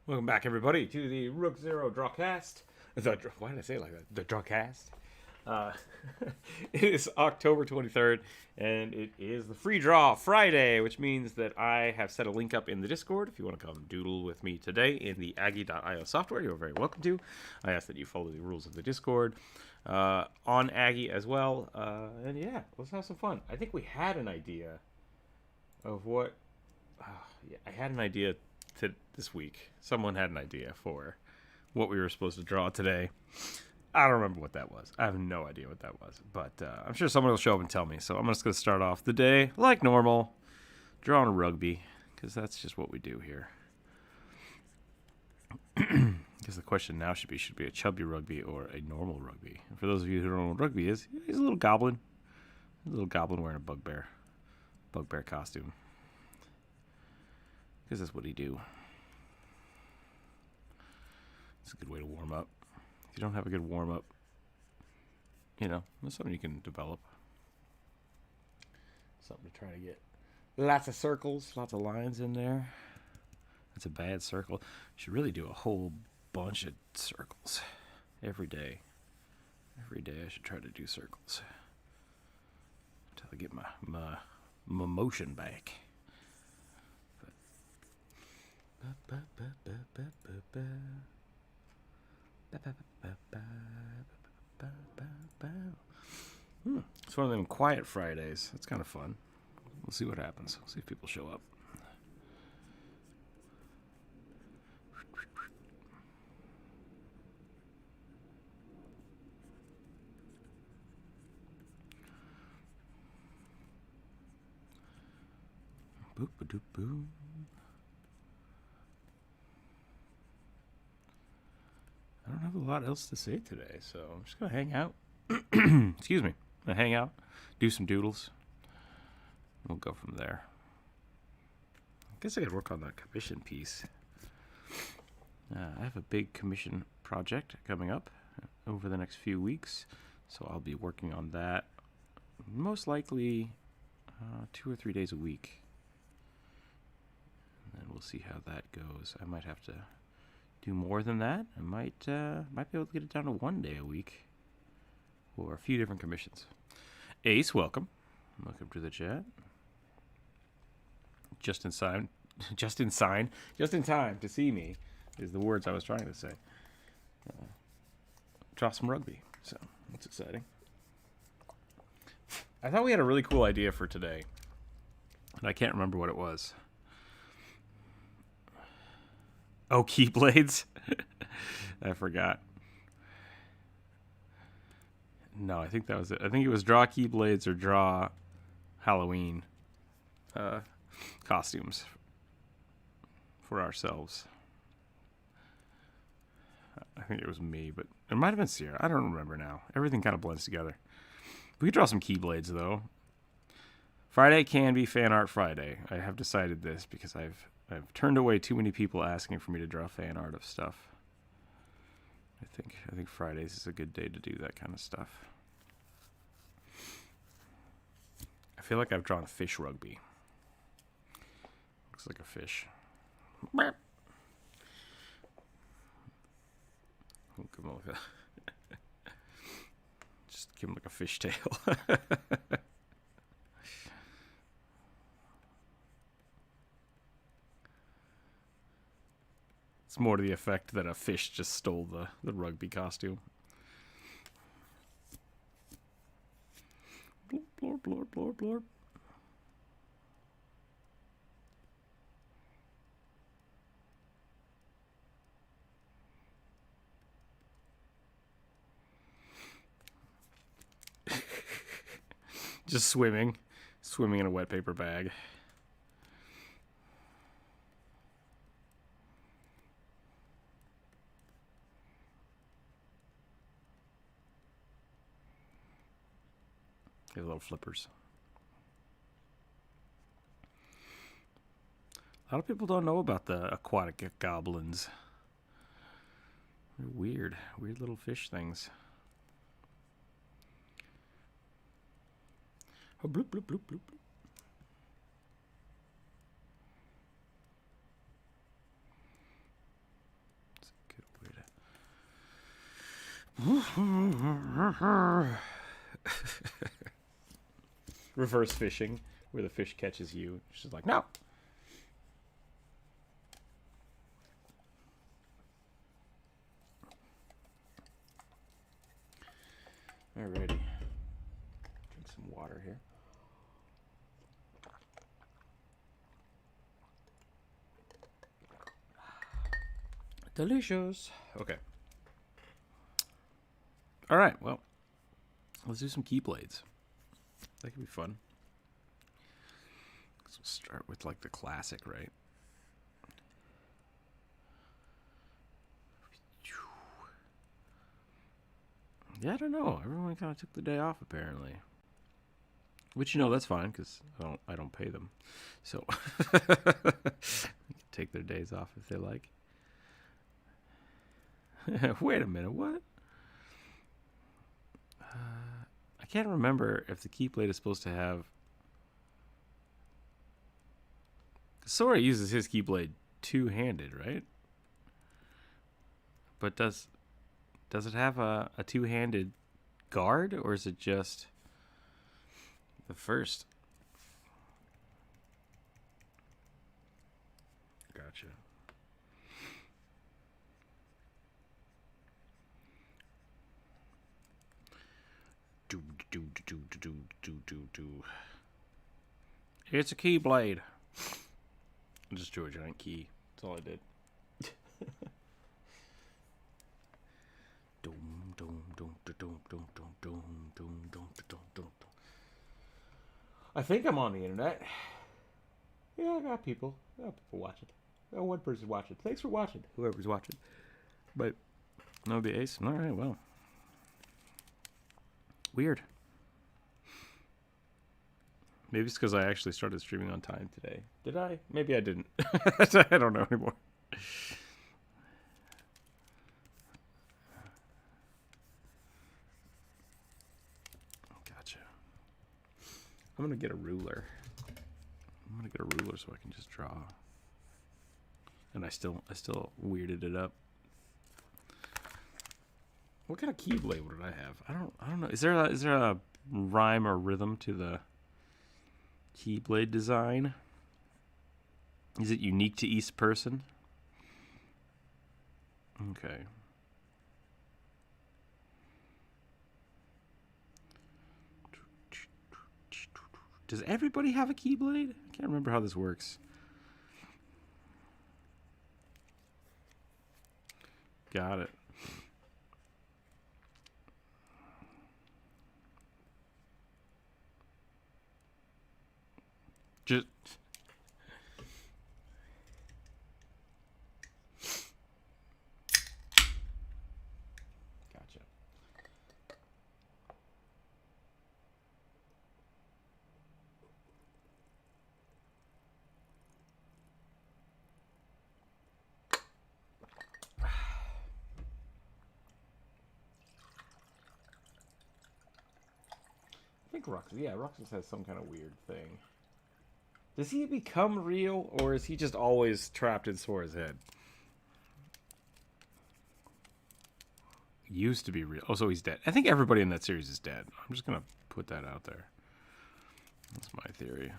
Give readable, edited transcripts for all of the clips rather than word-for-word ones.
Welcome back, everybody, to the Rookzer0 Drawcast. Why did I say it like that? The Drawcast. Uh, it is October 23rd, and it is the Free Draw Friday, which means that I have set a link up in the Discord. If you want to come doodle with me today in the Aggie.io software, you're very welcome to. I ask that you follow the rules of the Discord on Aggie as well. And yeah, let's have some fun. I think we had an idea of what. Yeah, I had an idea this week. Someone had an idea for what we were supposed to draw today. I don't remember what that was. I have no idea what that was. But I'm sure someone will show up and tell me. So I'm just going to start off the day like normal, drawing a rugby, because that's just what we do here. Because the question now should be a chubby rugby or a normal rugby? And for those of you who don't know what rugby is, he's a little goblin. A little goblin wearing a bugbear costume. Because that's what he do. It's a good way to warm up. If you don't have a good warm up, that's something you can develop. Something to try to get lots of circles, lots of lines in there. That's a bad circle. You should really do a whole bunch of circles every day. Every day I should try to do circles until I get my motion back. It's one of them quiet Fridays. It's kind of fun. We'll see what happens. We'll see if people show up. Boop-a-doop-boo. I don't have a lot else to say today, so I'm just going to hang out. Excuse me. I'm going to hang out, do some doodles. We'll go from there. I guess I could work on that commission piece. I have a big commission project coming up over the next few weeks, so I'll be working on that most likely 2 or 3 days a week. And then we'll see how that goes. I might have to do more than that. I might be able to get it down to 1 day a week for a few different commissions. Ace, welcome to the chat. Just in time to see me is the words I was trying to say. Draw some rugby, so that's exciting. I thought we had a really cool idea for today, and I can't remember what it was. Oh, Keyblades? I forgot. No, I think that was it. I think it was draw Keyblades or draw Halloween costumes for ourselves. I think it was me, but it might have been Sierra. I don't remember now. Everything kind of blends together. We could draw some Keyblades, though. Friday can be Fan Art Friday. I have decided this because I've turned away too many people asking for me to draw fan art of stuff. I think Fridays is a good day to do that kind of stuff. I feel like I've drawn fish rugby. Looks like a fish. Give him like a just give him like a fish tail. It's more to the effect that a fish just stole the rugby costume. Blorp, blorp, blorp, blorp, blorp. Just swimming in a wet paper bag. They have little flippers. A lot of people don't know about the aquatic goblins. They're weird little fish things. Oh, bloop, bloop, bloop, bloop. Reverse fishing, where the fish catches you. She's like, no. Alrighty. Drink some water here. Delicious. Okay. All right. Well, let's do some keyblades. That could be fun. Let's start with like the classic, right? Yeah, I don't know. Everyone kind of took the day off apparently. Which, you know, that's fine because I don't pay them, so they can take their days off if they like. Wait a minute, what? I can't remember if the Keyblade is supposed to have... Sora uses his Keyblade two-handed, right? But does it have a two-handed guard, or is it just the first? Gotcha. It's a Keyblade. I just drew a giant key. That's all I did. I think I'm on the internet. Yeah, I got people. I got people watching. I got one person watching. Thanks for watching, whoever's watching. But no, the ace. All right, well. Weird. Maybe it's because I actually started streaming on time today. Did I? Maybe I didn't. I don't know anymore. Gotcha. I'm gonna get a ruler. So I can just draw. And I still weirded it up. What kind of Keyblade would I have? I don't know. Is there a rhyme or rhythm to the Keyblade design? Is it unique to each person? Okay. Does everybody have a Keyblade? I can't remember how this works. Got it. Just gotcha. I think Roxas has some kind of weird thing. Does he become real, or is he just always trapped in Sora's head? Used to be real. Oh, so he's dead. I think everybody in that series is dead. I'm just going to put that out there. That's my theory.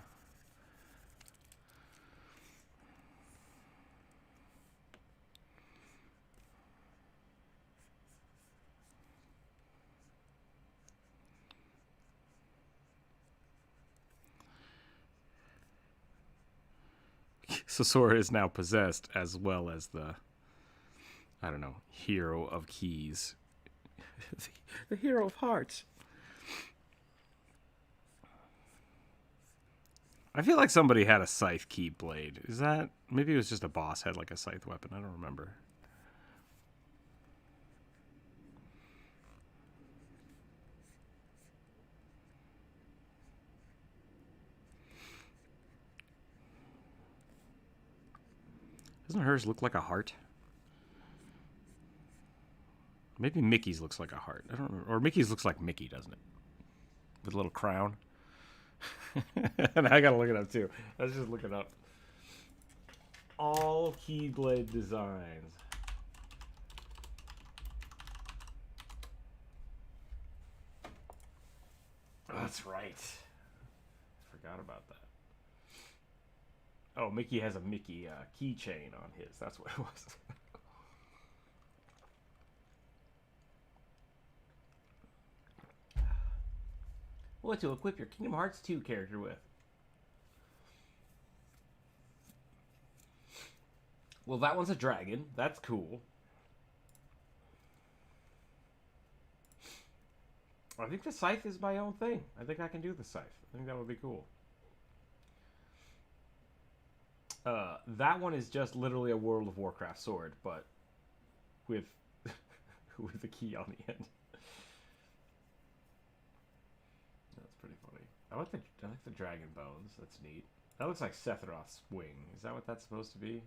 So Sora is now possessed, as well as the, I don't know, hero of keys. The hero of hearts. I feel like somebody had a scythe Keyblade. Is that... Maybe it was just a boss had like a scythe weapon. I don't remember. Doesn't hers look like a heart? Maybe Mickey's looks like a heart. I don't remember. Or Mickey's looks like Mickey, doesn't it? With a little crown. And I gotta look it up too. Let's just look it up. All Keyblade designs. Oh, that's right. Forgot about that. Oh, Mickey has a Mickey keychain on his. That's what it was. What to equip your Kingdom Hearts 2 character with? Well, that one's a dragon. That's cool. I think the scythe is my own thing. I think I can do the scythe. I think that would be cool. That one is just literally a World of Warcraft sword, but with with the key on the end. That's pretty funny. I like the dragon bones. That's neat. That looks like Sephiroth's wing. Is that what that's supposed to be?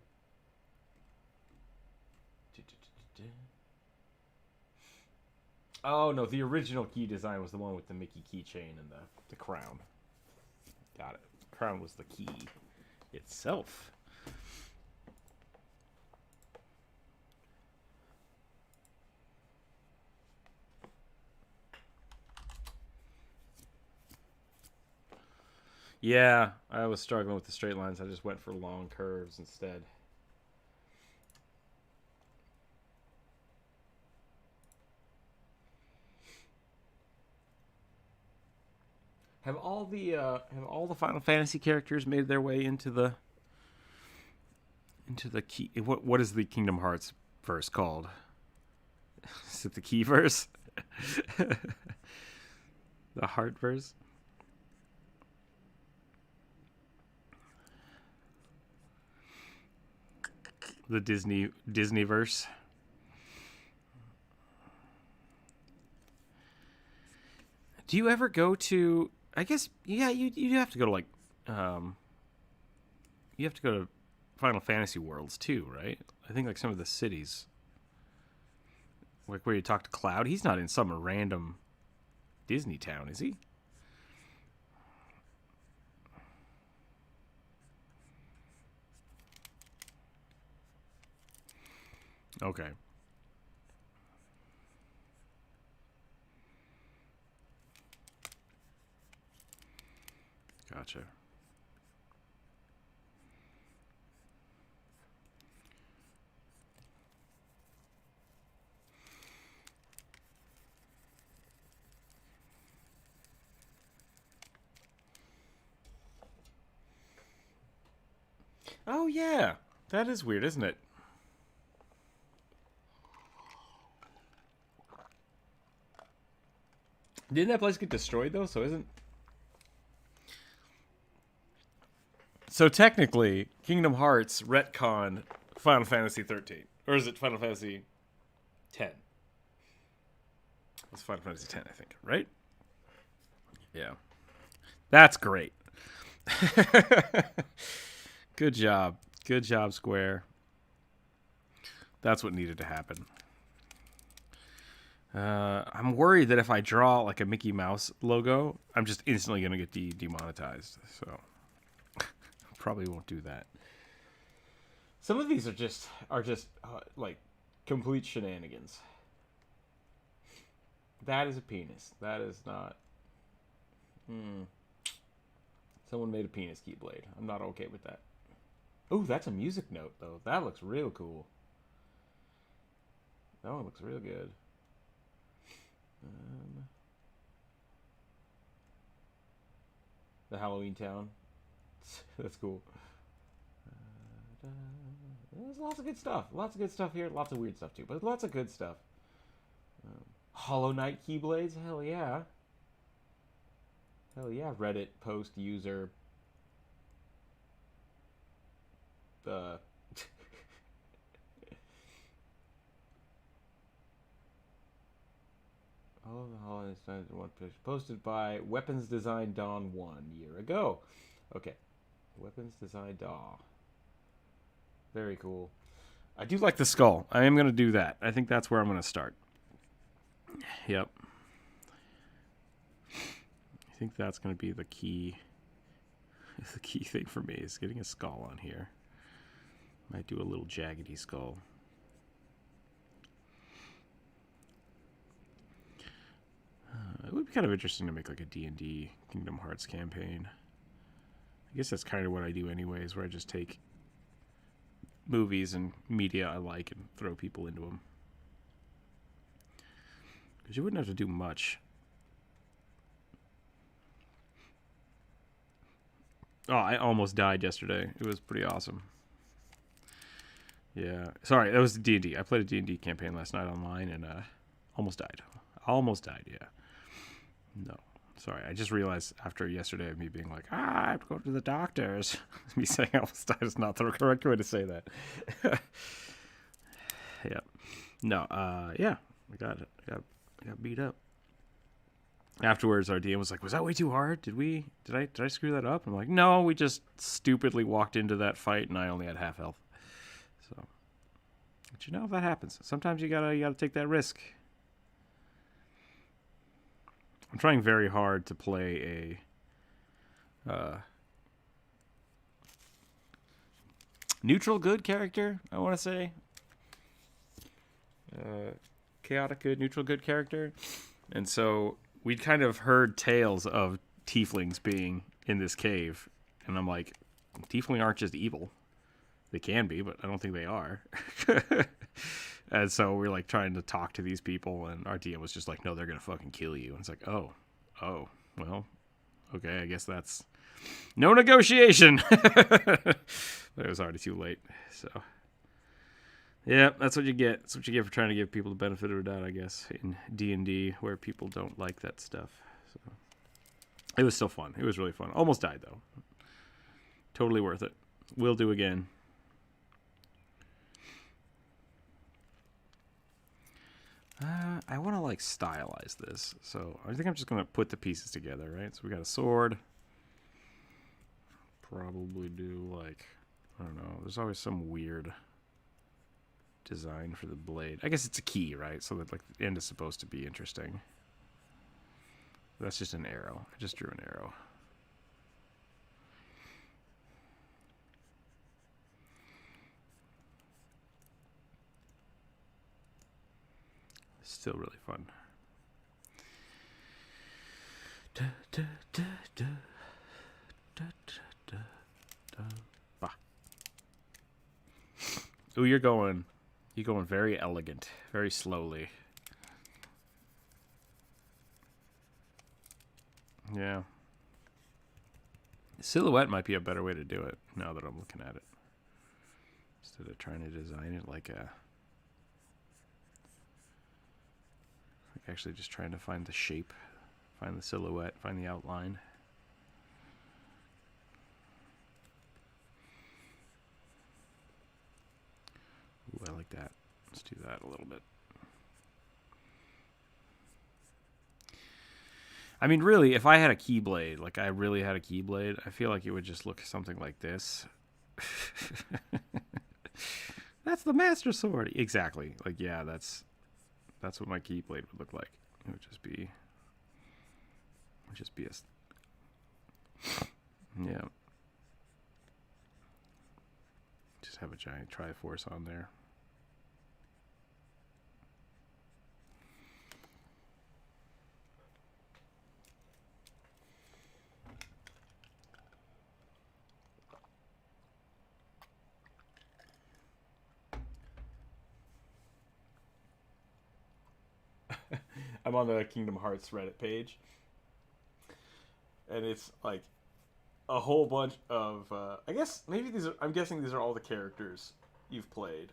Oh no, the original key design was the one with the Mickey keychain and the crown. Got it. The crown was the key itself. Yeah, I was struggling with the straight lines. I just went for long curves instead. Have all the Final Fantasy characters made their way into the key? What is the Kingdom Hearts verse called? Is it the key verse? The heart verse? The Disney verse? Do you ever go to? I guess yeah. You have to go to like you have to go to Final Fantasy worlds too, right? I think like some of the cities, like where you talk to Cloud. He's not in some random Disney town, is he? Okay. Gotcha. Oh yeah, that is weird, isn't it? Didn't that place get destroyed though? So technically, Kingdom Hearts retcon Final Fantasy 13, or is it Final Fantasy 10? It's Final Fantasy 10, I think, right? Yeah, that's great. Good job, Square. That's what needed to happen. I'm worried that if I draw like a Mickey Mouse logo, I'm just instantly gonna get demonetized. So probably won't do that. Some of these are just like complete shenanigans. That is a penis. That is not. Someone made a penis keyblade. I'm not okay with that. Oh, that's a music note though. That looks real cool. That one looks real good. The Halloween town. That's cool. There's lots of good stuff. Lots of good stuff here. Lots of weird stuff too, but lots of good stuff. Hollow Knight Keyblades. Hell yeah. Hell yeah. Reddit post user. All of the Hollow Knight in one picture. Posted by Weapons Design Dawn 1 year ago. Okay. Weapons Design Dawn. Very cool. I do like the skull. I am going to do that. I think that's where I'm going to start. Yep. I think that's going to be the key. The key thing for me is getting a skull on here. Might do a little jaggedy skull. It would be kind of interesting to make like a D&D Kingdom Hearts campaign. I guess that's kind of what I do anyways, where I just take movies and media I like and throw people into them. Because you wouldn't have to do much. Oh, I almost died yesterday. It was pretty awesome. Yeah. Sorry, that was D&D. I played a D&D campaign last night online and almost died. Almost died, yeah. No. Sorry, I just realized after yesterday of me being like, I have to go to the doctors. Me saying I almost died is not the correct way to say that. Yeah. No, yeah. I got beat up. Afterwards, our DM was like, was that way too hard? Did I screw that up? I'm like, no, we just stupidly walked into that fight and I only had half health. So, but you know, that happens. Sometimes you gotta take that risk. I'm trying very hard to play a neutral good character, I want to say. Chaotic good, neutral good character. And so we'd kind of heard tales of tieflings being in this cave. And I'm like, tiefling aren't just evil. They can be, but I don't think they are. And so we're like trying to talk to these people, and our DM was just like, no, they're going to fucking kill you. And it's like, oh, well, okay, I guess that's no negotiation. But it was already too late. So, yeah, that's what you get. That's what you get for trying to give people the benefit of the doubt, I guess, in D&D, where people don't like that stuff. So it was still fun. It was really fun. Almost died, though. Totally worth it. Will do again. I want to like stylize this, so I think I'm just gonna put the pieces together, right? So we got a sword. Probably do like, I don't know. There's always some weird design for the blade. I guess it's a key, right? So that like the end is supposed to be interesting. That's just an arrow. I just drew an arrow. Still really fun. Ooh, you're going very elegant, very slowly. Yeah. Silhouette might be a better way to do it now that I'm looking at it. Instead of trying to design it like a... Actually just trying to find the shape, find the silhouette, find the outline. Ooh, I like that. Let's do that a little bit. I mean, really, if I had a keyblade, like I really had a keyblade, I feel like it would just look something like this. That's the Master Sword. Exactly. Like, yeah, that's what my keyblade would look like. It would just be a... Yeah. Just have a giant Triforce on there. I'm on the Kingdom Hearts Reddit page, and it's like a whole bunch of I guess maybe these are, I'm guessing these are all the characters you've played,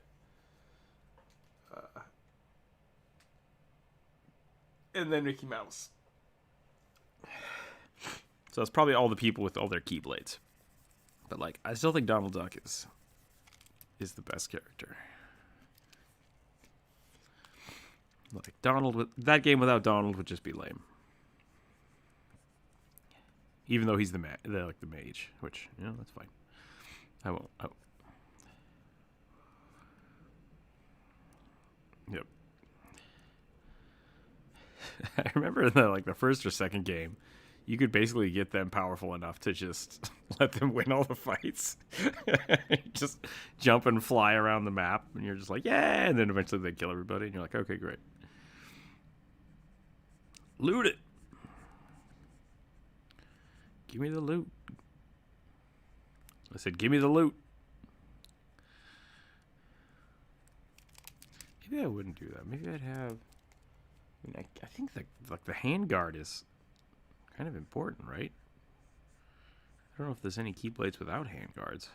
and then Mickey Mouse. So it's probably all the people with all their keyblades, but like I still think Donald Duck is the best character. Like Donald, that game without Donald would just be lame. Even though he's the mage, which, you know, that's fine. I won't. Oh. Yep. I remember in the first or second game, you could basically get them powerful enough to just let them win all the fights. Just jump and fly around the map, and you're just like, yeah, and then eventually they kill everybody, and you're like, okay, great. Loot it. Give me the loot. I said, give me the loot. Maybe I wouldn't do that. Maybe I'd have... I mean, I think the handguard is kind of important, right? I don't know if there's any keyblades without handguards.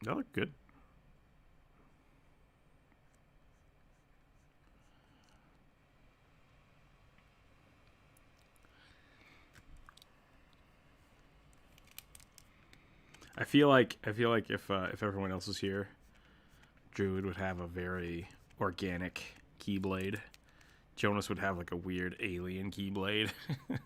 They look good. I feel like if everyone else was here, Druid would have a very organic keyblade. Jonas would have like a weird alien keyblade. I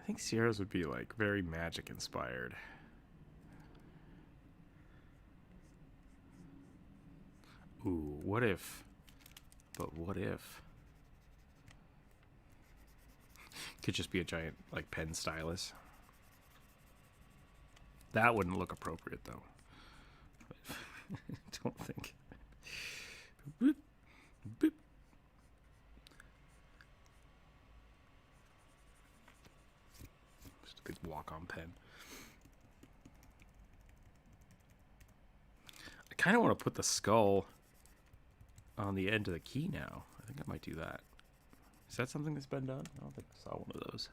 think Sierra's would be like very magic inspired. Ooh, what if? But what if? Could just be a giant like pen stylus. That wouldn't look appropriate though. Don't think. Boop, boop. Just a big walk-on pen. I kind of want to put the skull on the end of the key now. I think I might do that. Is that something that's been done? I don't think I saw one of those.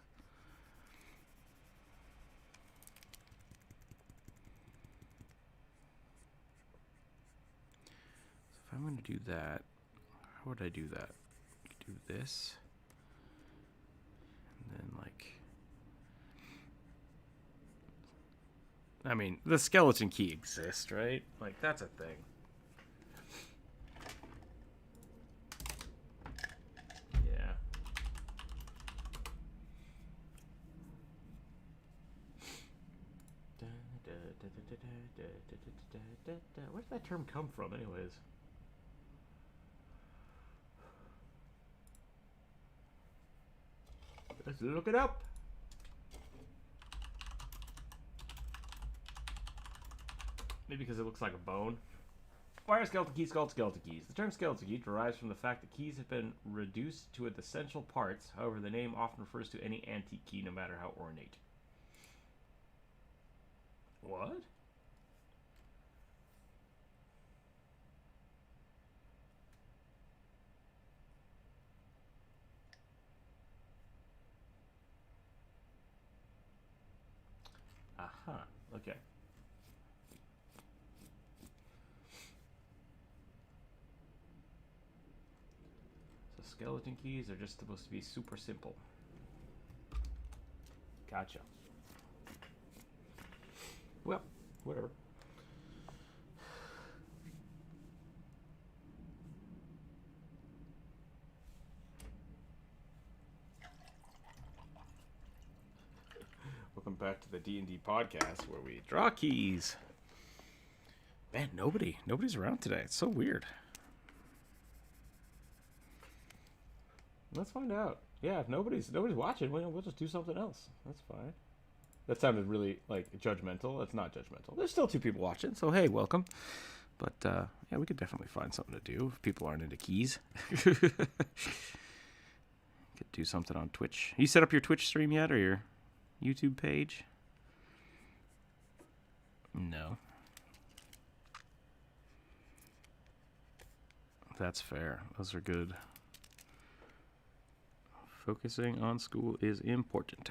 So if I'm going to do that, how would I do that? Do this. And then like... I mean, the skeleton key exists, right? Like, that's a thing. Where did that term come from, anyways? Let's look it up. Maybe because it looks like a bone. Why are skeleton keys called skeleton keys? The term skeleton key derives from the fact that keys have been reduced to its essential parts. However, the name often refers to any antique key, no matter how ornate. What? Aha, okay. So skeleton keys are just supposed to be super simple. Gotcha. Well, whatever. Welcome back to the D&D podcast where we draw keys. Man, nobody's around today. It's so weird. Let's find out. Yeah, if nobody's watching, we'll just do something else. That's fine. That sounded really like judgmental. It's not judgmental. There's still 2 people watching, so hey, welcome. But yeah, we could definitely find something to do if people aren't into keys. Could do something on Twitch. You set up your Twitch stream yet, or your YouTube page? No. That's fair. Those are good. Focusing on school is important.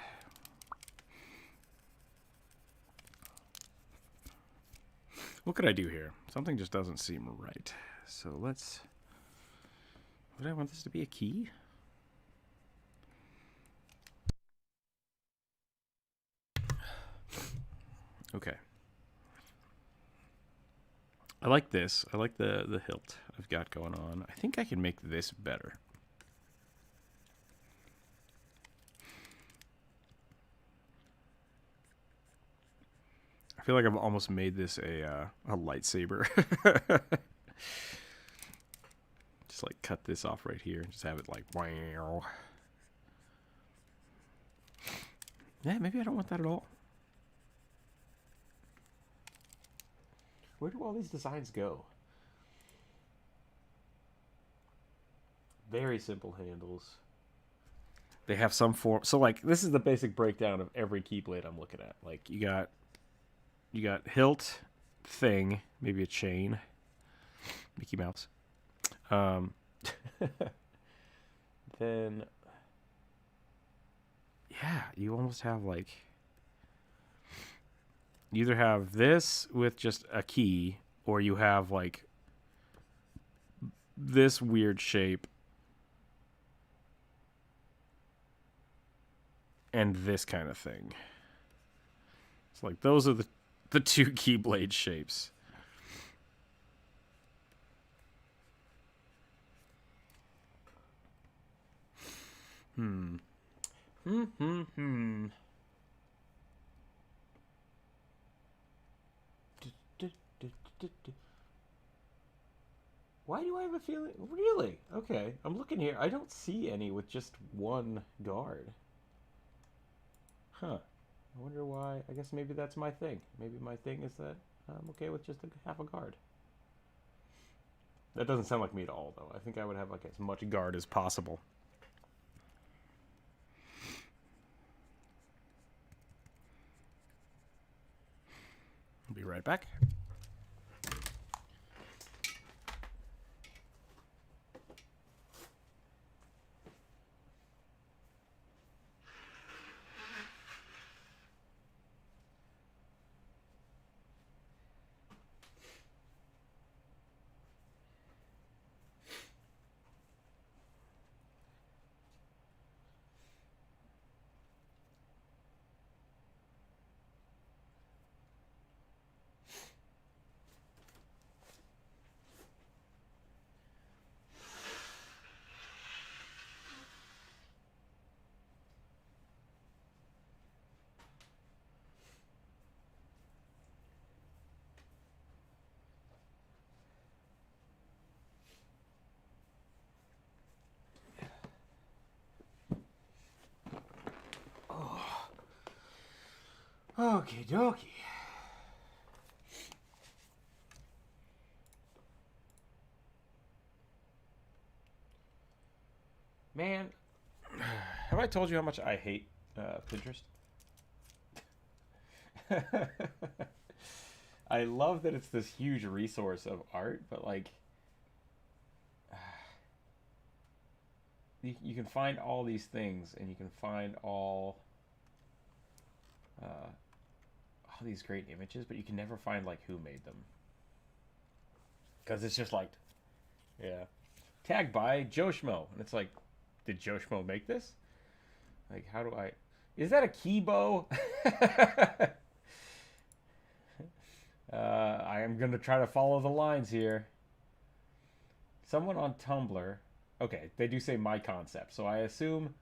What could I do here? Something just doesn't seem right. So let's... Would I want this to be a key? Okay. I like this. I like the hilt I've got going on. I think I can make this better. I feel like I've almost made this a lightsaber. Just like cut this off right here and just have it like wow. Yeah, maybe I don't want that at all. Where do all these designs go? Very simple handles. They have some form. So, like, this is the basic breakdown of every keyblade I'm looking at. Like, you got hilt, thing, maybe a chain, Mickey Mouse. Then, yeah, you almost have, like, you either have this with just a key, or you have, like, this weird shape and this kind of thing. It's like those are the two keyblade shapes. Why do I have a feeling? Really? Okay, I'm looking here. I don't see any with just one guard. Huh. I wonder why. I guess maybe that's my thing. Maybe my thing is that I'm okay with just half a guard. That doesn't sound like me at all, though. I think I would have like as much guard as possible. I'll be right back. Okie dokie. Man, have I told you how much I hate Pinterest? I love that it's this huge resource of art, but like, you can find all these things, and you can find all these great images, but you can never find like who made them, because it's just like, yeah, tagged by Joe Schmo, and it's like, did Joe Schmo make this? Like, how do I? Is that a key bow? I am gonna try to follow the lines here. Someone on Tumblr. Okay, they do say my concept, so I assume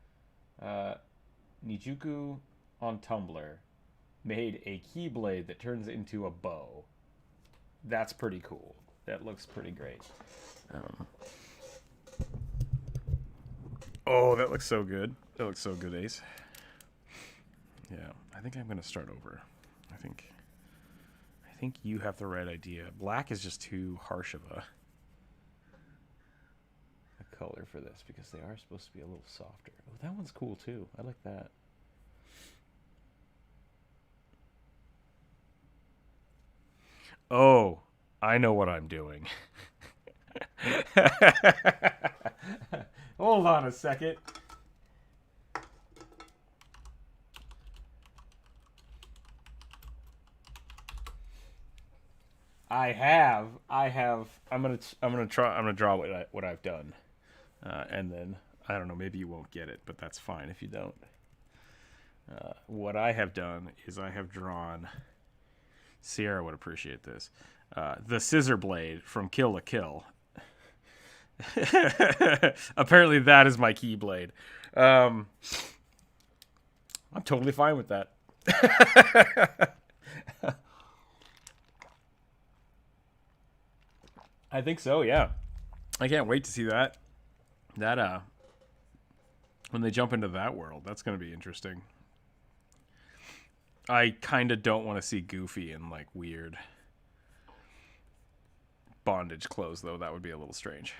Nijuku on Tumblr made a keyblade that turns into a bow. That's pretty cool. That looks pretty great. Oh, that looks so good. That looks so good, Ace. Yeah, I think I'm gonna start over. I think you have the right idea. Black is just too harsh of a color for this, because they are supposed to be a little softer. Oh, that one's cool too. I like that. Oh, I know what I'm doing. Hold on a second. I'm gonna draw what I've done, and then I don't know. Maybe you won't get it, but that's fine if you don't. What I have done is I have drawn. Sierra would appreciate this. The scissor blade from Kill la Kill. Apparently, that is my keyblade. I'm totally fine with that. I think so, yeah. I can't wait to see that. When they jump into that world, that's going to be interesting. I kind of don't want to see Goofy in like weird bondage clothes, though. That would be a little strange.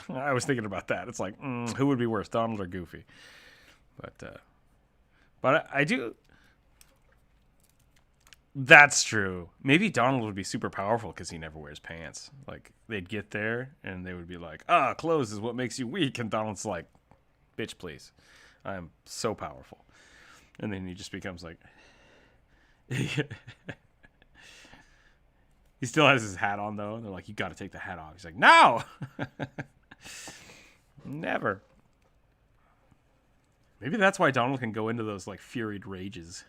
I was thinking about that. It's like, who would be worse, Donald or Goofy? But I do. That's true. Maybe Donald would be super powerful because he never wears pants. Like, they'd get there and they would be like, clothes is what makes you weak. And Donald's like, bitch, please. I am so powerful. And then he just becomes like... He still has his hat on, though. And they're like, you got to take the hat off. He's like, no! Never. Maybe that's why Donald can go into those, like, furied rages.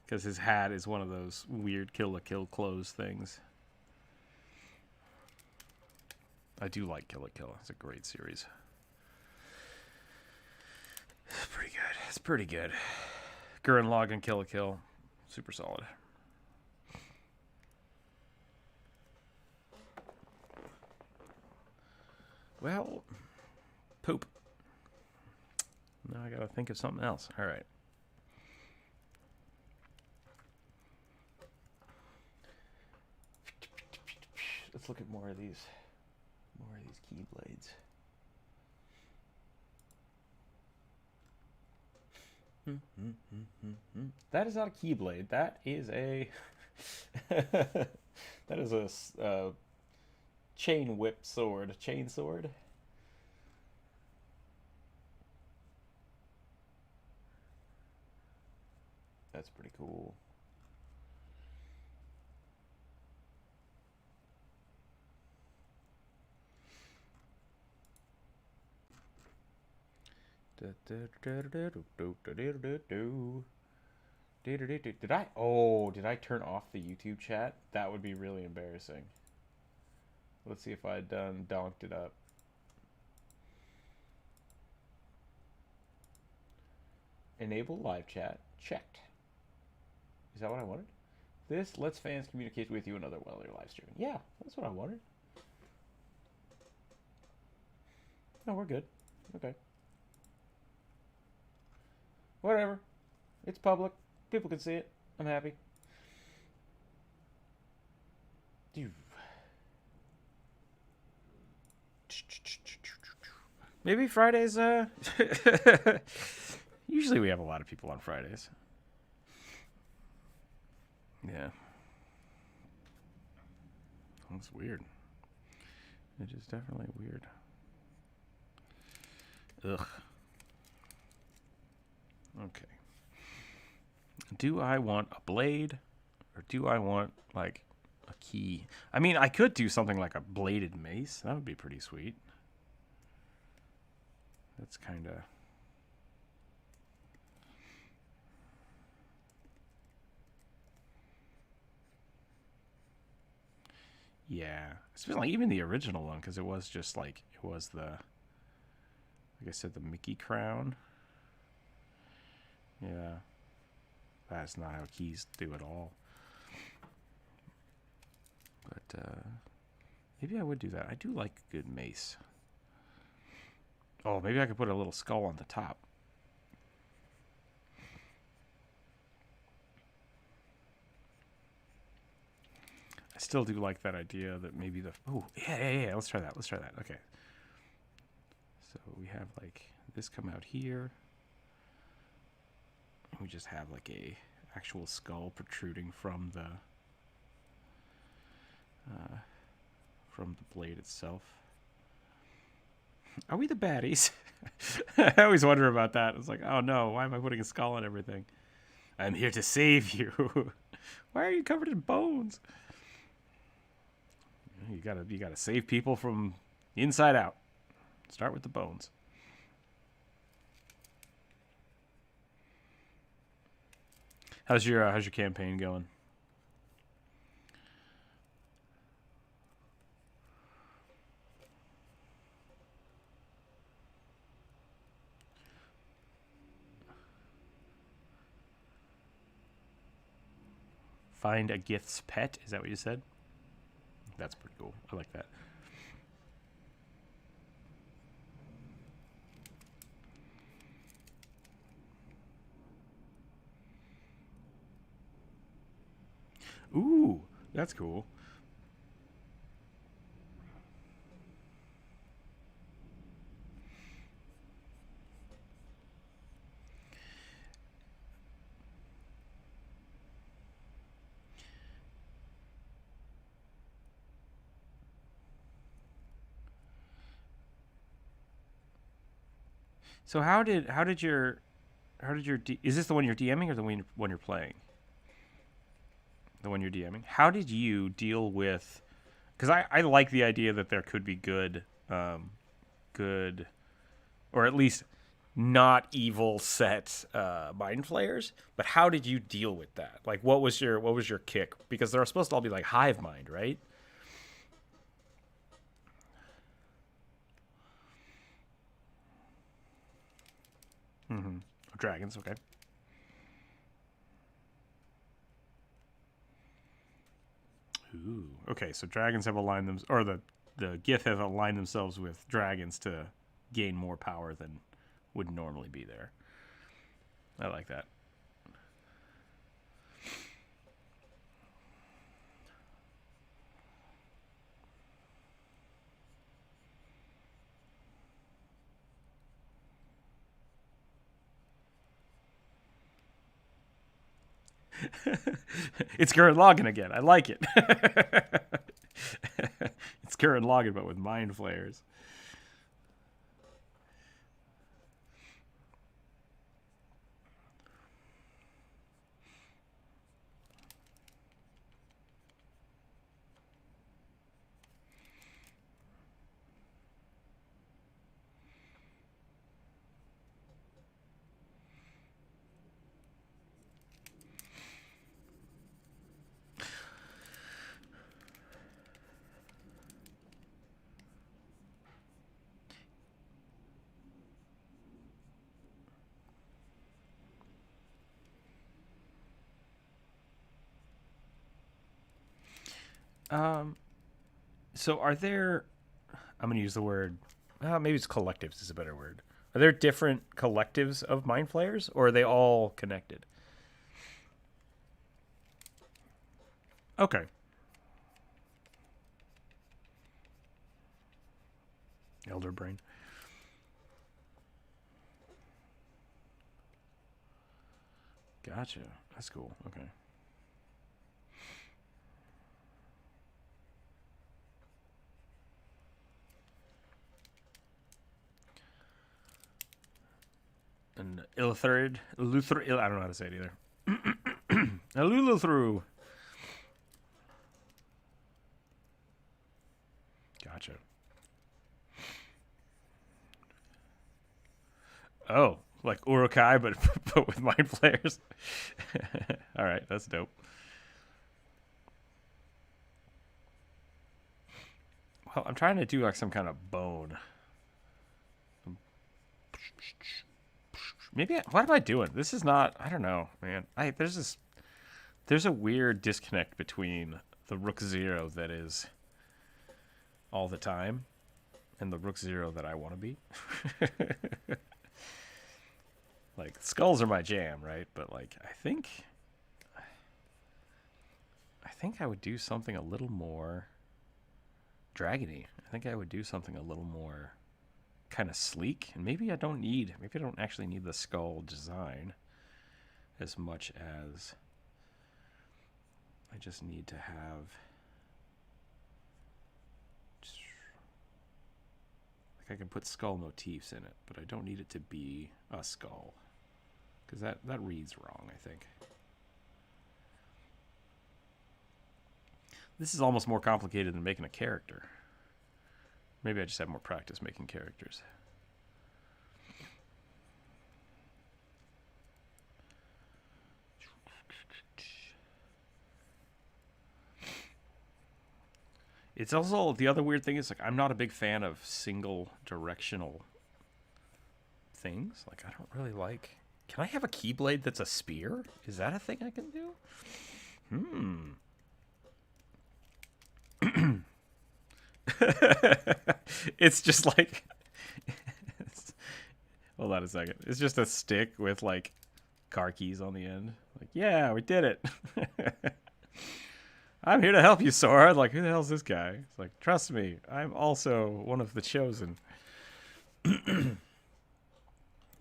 Because his hat is one of those weird kill-la-kill clothes things. I do like Kill-la-Kill. It's a great series. It's pretty good. It's pretty good. Gurren Lagann Kill-la-Kill. Super solid. Well, poop. Now I gotta think of something else. All right. Let's look at more of these keyblades. That is not a keyblade. That is a that is a chain whip sword, chain sword. That's pretty cool. Did I turn off the YouTube chat? That would be really embarrassing. Let's see if I donked it up. Enable live chat. Checked. Is that what I wanted? This lets fans communicate with you and other while you're live streaming. Yeah, that's what I wanted. No, we're good. Okay. Whatever. It's public. People can see it. I'm happy. Maybe Fridays, usually we have a lot of people on Fridays. Yeah. That's weird. It is definitely weird. Ugh. Okay. Do I want a blade or do I want like a key? I mean, I could do something like a bladed mace. That would be pretty sweet. That's kind of... Yeah. It's been like even the original one because it was just like, it was the, like I said, the Mickey crown. Yeah. That's not how keys do at all. But maybe I would do that. I do like a good mace. Oh, maybe I could put a little skull on the top. I still do like that idea that maybe the... Oh, yeah. Let's try that. Okay. So we have like this come out here. We just have like a actual skull protruding from the blade itself. Are we the baddies? I always wonder about that. It's like, oh no, why am I putting a skull on everything? I'm here to save you. Why are you covered in bones? You gotta save people from inside out. Start with the bones. How's your campaign going? Find a Gith's pet. Is that what you said? That's pretty cool. I like that. Ooh, that's cool. So is this the one you're DMing or the one you're playing? The one you're DMing. How did you deal with? Because I like the idea that there could be good, or at least not evil set mind flayers. But how did you deal with that? Like, what was your kick? Because they're supposed to all be like hive mind, right? Mm-hmm. Dragons, okay. Ooh, okay. So dragons have aligned them, or the Gith have aligned themselves with dragons to gain more power than would normally be there. I like that. It's Gurren Lagann again. I like it. It's Gurren Lagann, but with mind flayers. Um, so are there? I'm gonna use the word. Maybe it's collectives is a better word. Are there different collectives of mind flayers, or are they all connected? Okay. Elder brain. Gotcha. That's cool. Okay. And Luther. I don't know how to say it either. A Luluthru. Gotcha. Oh, like Urukai, but but with mind flayers. All right, that's dope. Well, I'm trying to do like some kind of bone. Maybe what am I doing? This is not. I don't know, man. There's a weird disconnect between the Rookzer0 that is all the time and the Rookzer0 that I want to be. Like skulls are my jam, right? But like I think I would do something a little more dragony. I think I would do something a little more kind of sleek, and maybe I don't actually need the skull design as much as I just need to have like I can put skull motifs in it, but I don't need it to be a skull because that reads wrong, I think. This is almost more complicated than making a character. Maybe I just have more practice making characters. It's also the other weird thing is like I'm not a big fan of single directional things. Like I don't really like. Can I have a keyblade that's a spear? Is that a thing I can do? It's just like hold on a second. It's just a stick with like car keys on the end. Like, yeah, we did it. I'm here to help you, Sora. Like, who the hell's this guy? It's like, trust me, I'm also one of the chosen.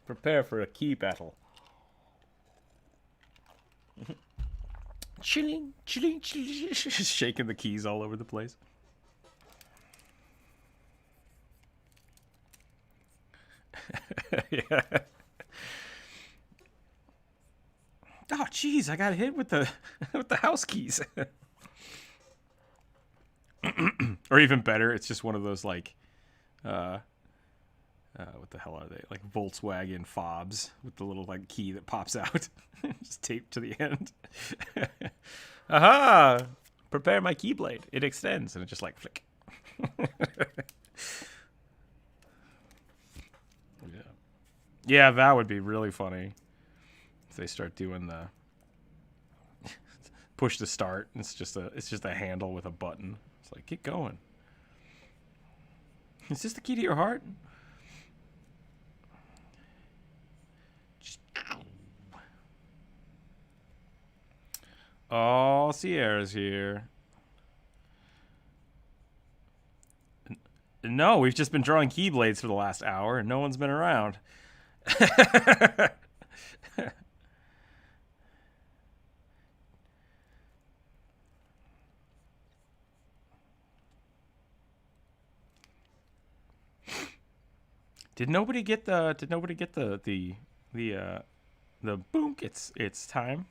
Prepare for a key battle. Chilling, chilling, chilling, just shaking the keys all over the place. Yeah. Oh, jeez, I got hit with the with the house keys. Or even better, it's just one of those like, what the hell are they? Like Volkswagen fobs with the little like key that pops out, just taped to the end. Aha! Prepare my keyblade. It extends and it just like flick. Yeah, that would be really funny if they start doing the push to start. It's just a handle with a button. It's like, get going. Is this the key to your heart? Oh, Sierra's here. No, we've just been drawing keyblades for the last hour, and no one's been around. Did nobody get the boom? It's time.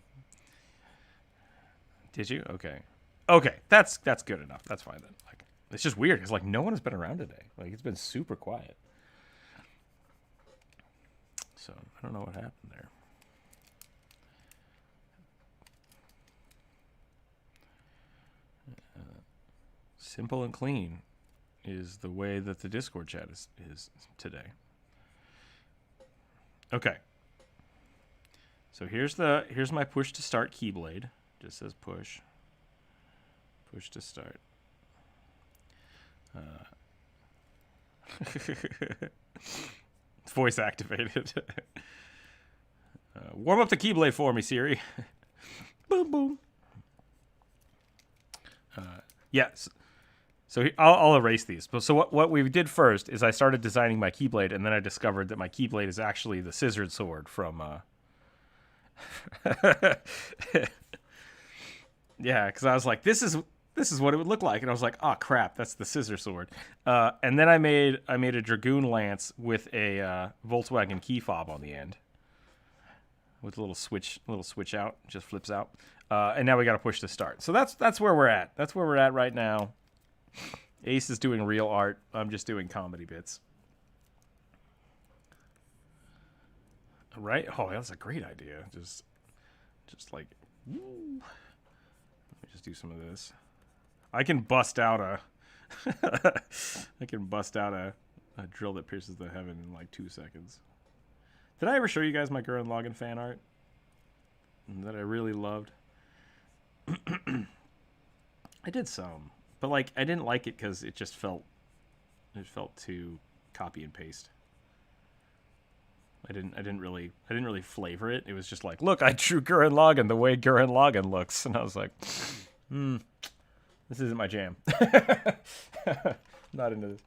Did you? Okay. Okay, that's good enough. That's fine then. Like, it's just weird because like no one has been around today. Like, it's been super quiet. So I don't know what happened there. Simple and clean is the way that the Discord chat is today. Okay. So here's my push to start keyblade. Just says push. Push to start. It's voice activated. Warm up the keyblade for me, Siri. Boom, boom. Yes. So I'll erase these. So what we did first is I started designing my keyblade, and then I discovered that my keyblade is actually the scissored sword from. Yeah, because I was like, this is what it would look like, and I was like, oh crap, that's the scissor sword. And then I made a dragoon lance with a Volkswagen key fob on the end, with a little switch out, just flips out. And now we got to push to start. So that's where we're at. That's where we're at right now. Ace is doing real art. I'm just doing comedy bits. Right? Oh, that's a great idea. Just like, woo. Let me just do some of this. I can bust out a drill that pierces the heaven in like 2 seconds. Did I ever show you guys my Gurren Lagann fan art that I really loved? I did some, but like I didn't like it because it felt too copy and paste. I didn't really flavor it. It was just like, look, I drew Gurren Lagann the way Gurren Lagann looks, and I was like, this isn't my jam. Not into this.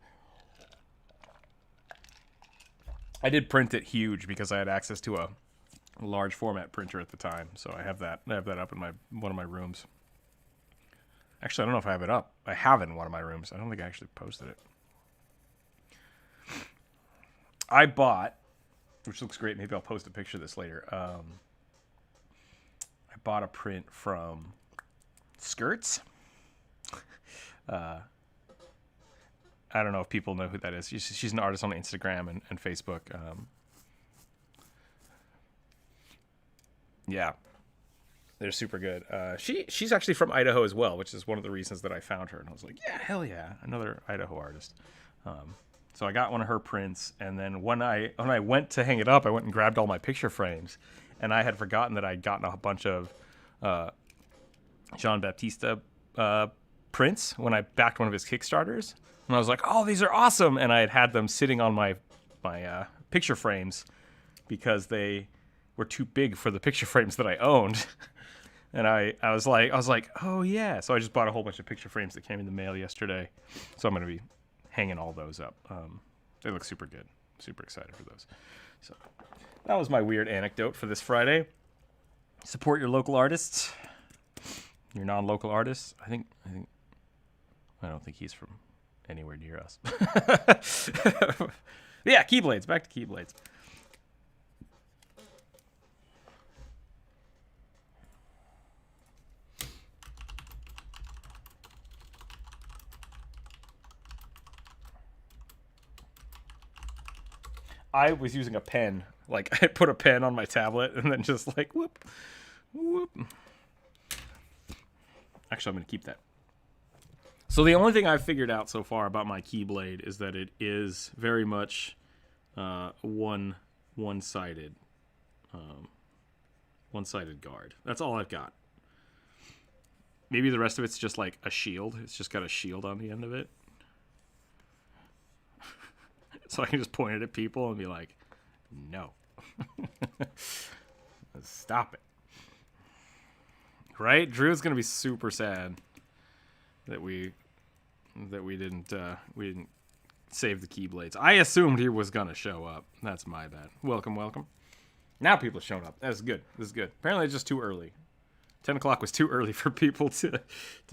I did print it huge because I had access to a large format printer at the time, so I have that up in one of my rooms. Actually, I don't know if I have it up. I have it in one of my rooms. I don't think I actually posted it. I bought, which looks great. Maybe I'll post a picture of this later. I bought a print from Skirts. I don't know if people know who that is. She's an artist on Instagram and Facebook. Yeah, they're super good. She's actually from Idaho as well, which is one of the reasons that I found her. And I was like, yeah, hell yeah, another Idaho artist. So I got one of her prints, and then when I went to hang it up, I went and grabbed all my picture frames, and I had forgotten that I'd gotten a bunch of Jean Baptista prints when I backed one of his Kickstarters. And I was like, oh, these are awesome. And I had them sitting on my picture frames because they were too big for the picture frames that I owned. And I was like, oh yeah. So I just bought a whole bunch of picture frames that came in the mail yesterday. So I'm gonna be hanging all those up. They look super good. Super excited for those. So that was my weird anecdote for this Friday. Support your local artists. Your non-local artists. I don't think he's from anywhere near us. Yeah, Keyblades. Back to Keyblades. I was using a pen. Like, I put a pen on my tablet and then just like, whoop, whoop. Actually, I'm going to keep that. So the only thing I've figured out so far about my Keyblade is that it is very much one-sided guard. That's all I've got. Maybe the rest of it's just like a shield. It's just got a shield on the end of it. So I can just point it at people and be like, no. Stop it. Right? Drew's going to be super sad that we didn't save the Keyblades. I assumed he was going to show up. That's my bad. Welcome. Now people are showing up. That's good. This is good. Apparently it's just too early. 10 o'clock was too early for people to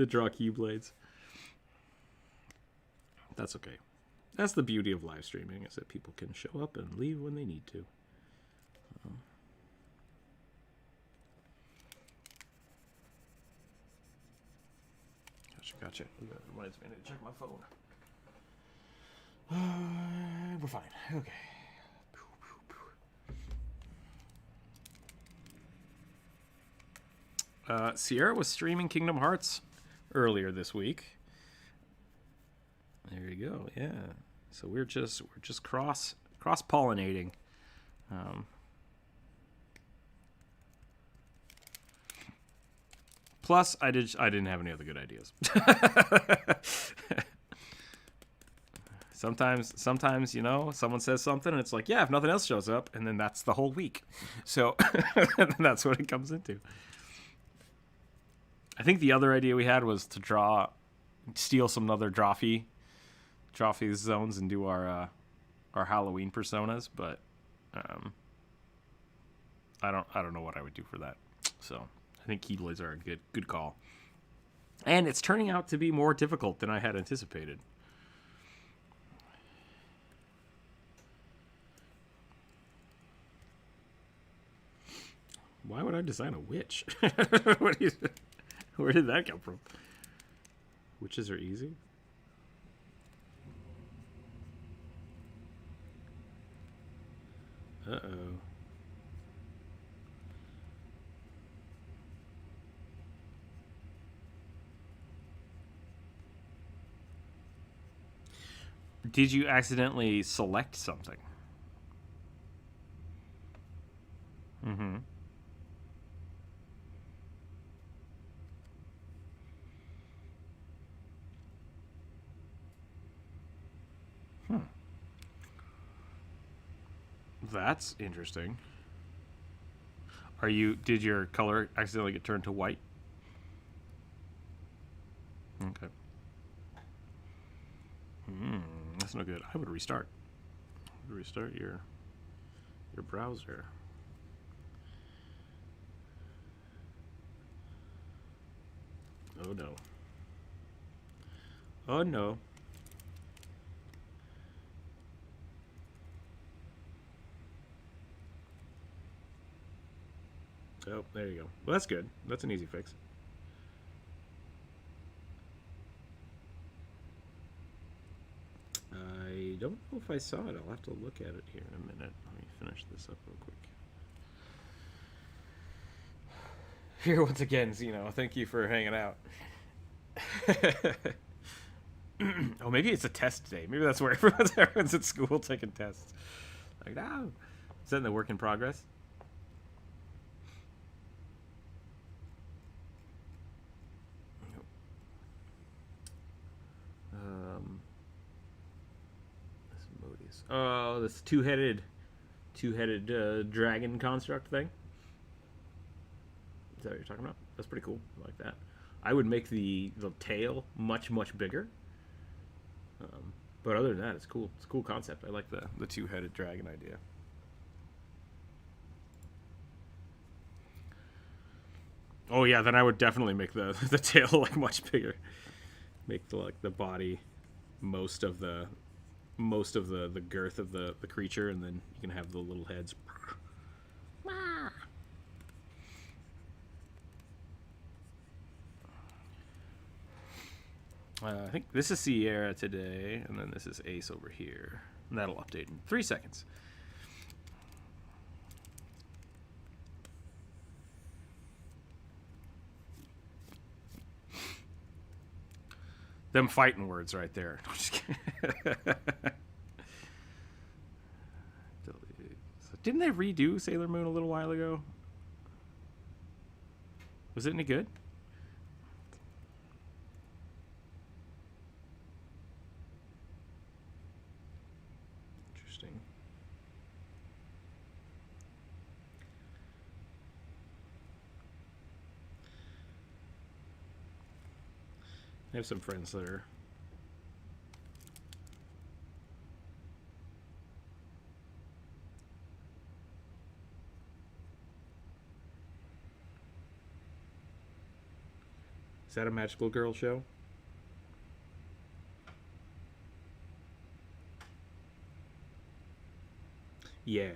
draw Keyblades. That's okay. That's the beauty of live streaming, is that people can show up and leave when they need to. Gotcha. That reminds me, I need to check my phone. We're fine. Okay. Sierra was streaming Kingdom Hearts earlier this week. There you go. Yeah. So we're just cross pollinating. Plus, I didn't have any other good ideas. Sometimes, you know, someone says something and it's like, yeah, if nothing else shows up, and then that's the whole week. So that's what it comes into. I think the other idea we had was to steal some other Drawfee zones and do our Halloween personas, but I don't know what I would do for that. So I think Keyblades are a good call. And it's turning out to be more difficult than I had anticipated. Why would I design a witch? Where did that come from? Witches are easy? Uh-oh. Did you accidentally select something? Mm-hmm. That's interesting. Did your color accidentally get turned to white? Okay. That's no good. I would restart. Restart your browser. Oh no. Oh no. Oh, there you go. Well, that's good. That's an easy fix. I don't know if I saw it. I'll have to look at it here in a minute. Let me finish this up real quick. Here once again, Zeno. Thank you for hanging out. Oh, maybe it's a test day. Maybe that's where everyone's at school taking tests. Like, no. Is that in the work in progress? Oh, this two-headed dragon construct thing. Is that what you're talking about? That's pretty cool. I like that. I would make the tail much bigger. But other than that, it's cool. It's a cool concept. I like the two-headed dragon idea. Oh yeah, then I would definitely make the tail like much bigger. Make the body most of the girth of the creature, and then you can have the little heads. I think this is Sierra today, and then this is Ace over here. And that'll update in 3 seconds. Them fighting words right there. I'm just kidding. Didn't they redo Sailor Moon a little while ago? Was it any good? Interesting. I have some friends that are Is that a magical girl show? Yeah.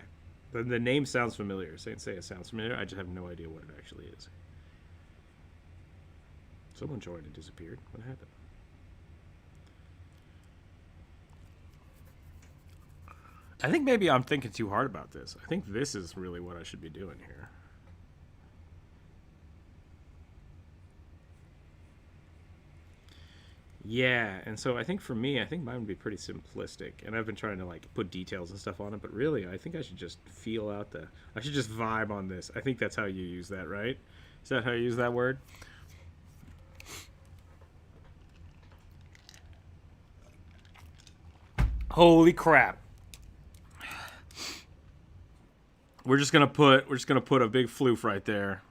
The name sounds familiar. Saint Seiya sounds familiar. I just have no idea what it actually is. Someone joined and disappeared. What happened? I think maybe I'm thinking too hard about this. I think this is really what I should be doing here. Yeah, and so I think for me, I think mine would be pretty simplistic. And I've been trying to like put details and stuff on it, but really, I think I should just feel out I should just vibe on this. I think that's how you use that, right? Is that how you use that word? Holy crap. We're just gonna put a big floof right there.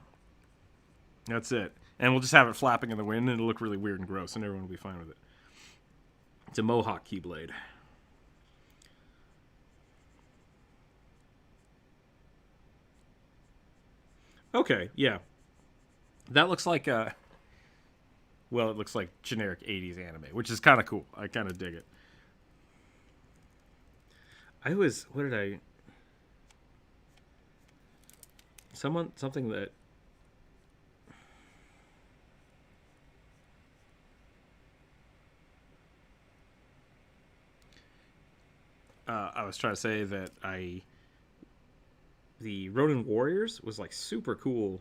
That's it. And we'll just have it flapping in the wind, and it'll look really weird and gross, and everyone will be fine with it. It's a Mohawk Keyblade. Okay, yeah. That looks like well, it looks like generic 80s anime, which is kind of cool. I kind of dig it. What did I... Something that... I was trying to say that the Ronin Warriors was like super cool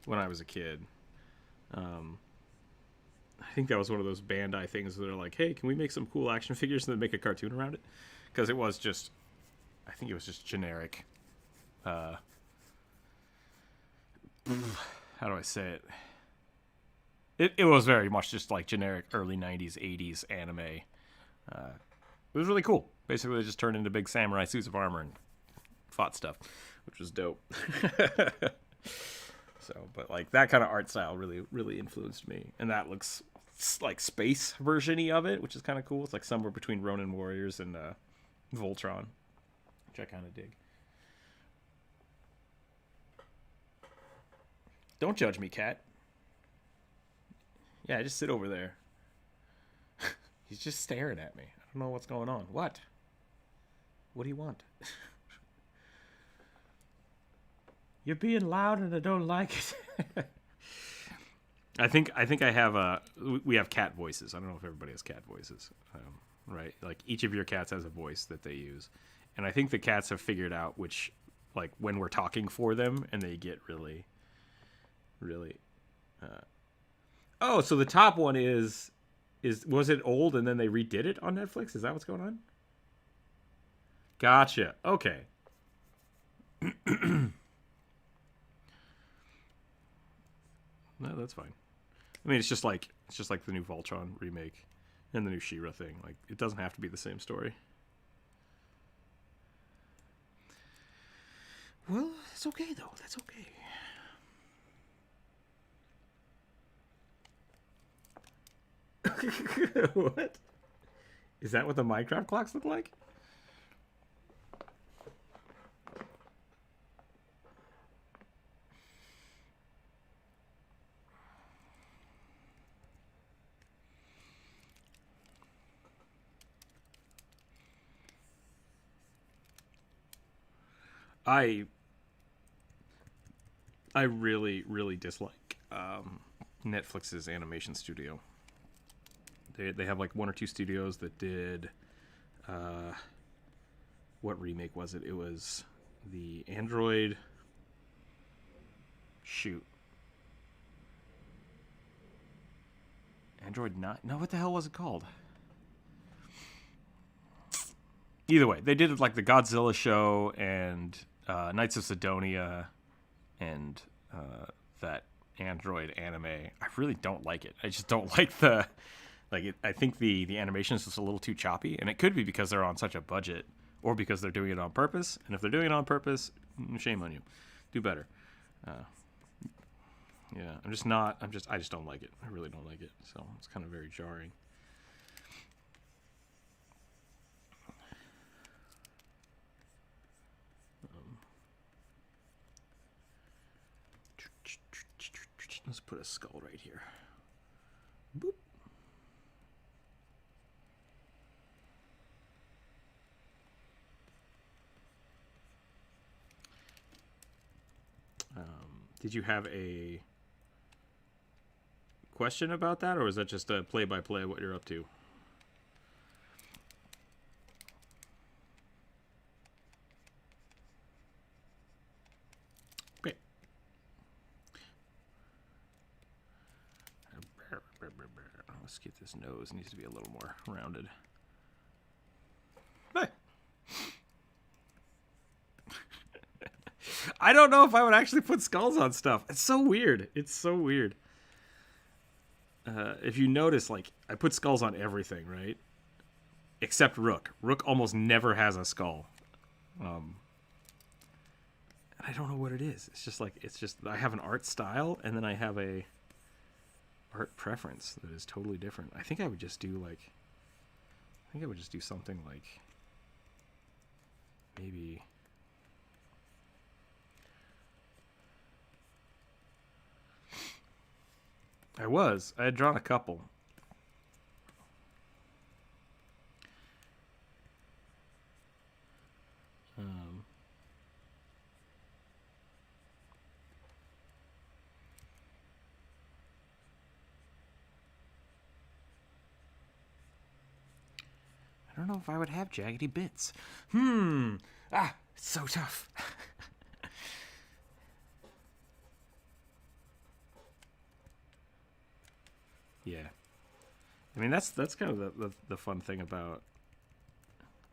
when I was a kid. I think that was one of those Bandai things that are like, hey, can we make some cool action figures and then make a cartoon around it? Because it was just, I think it was just generic. How do I say it? It was very much just like generic early 90s, 80s anime. It was really cool. Basically, they just turned into big samurai suits of armor and fought stuff, which was dope. So, but like that kind of art style really influenced me, and that looks like space version-y of it, which is kind of cool. It's like somewhere between Ronin Warriors and Voltron, which I kind of dig. Don't judge me, cat. Yeah, just sit over there. He's just staring at me. I don't know what's going on. What? What do you want? You're being loud and I don't like it. I think I have we have cat voices. I don't know if everybody has cat voices, right? Like each of your cats has a voice that they use, and I think the cats have figured out which, like when we're talking for them, and they get really. Oh, so the top one was it old and then they redid it on Netflix? Is that what's going on? Gotcha. Okay. No, that's fine. I mean, it's just like the new Voltron remake and the new She-Ra thing. Like, it doesn't have to be the same story. Well, that's okay though. That's okay. What? Is that what the Minecraft clocks look like? I really, really dislike Netflix's animation studio. They have like one or two studios that did what remake was it? It was the Android Android 9. No, what the hell was it called? Either way, they did like the Godzilla show and Knights of Sidonia and that Android anime. I really don't like it. I just don't like the I think the animation is just a little too choppy, and it could be because they're on such a budget, or because they're doing it on purpose. And if they're doing it on purpose, shame on you. Do better. Yeah, I just don't like it. I really don't like it. So it's kind of very jarring. Let's put a skull right here. Boop. Did you have a question about that, or is that just a play-by-play what you're up to? Okay. Let's get this nose. It needs to be a little more rounded. Hey. I don't know if I would actually put skulls on stuff. It's so weird. It's so weird. If you notice, like, I put skulls on everything, right? Except Rook. Rook almost never has a skull. I don't know what it is. It's just I have an art style, and then I have a art preference that is totally different. I think I would just do something like maybe I had drawn a couple. I don't know if I would have jaggedy bits. It's so tough. Yeah. I mean, that's kind of the fun thing about...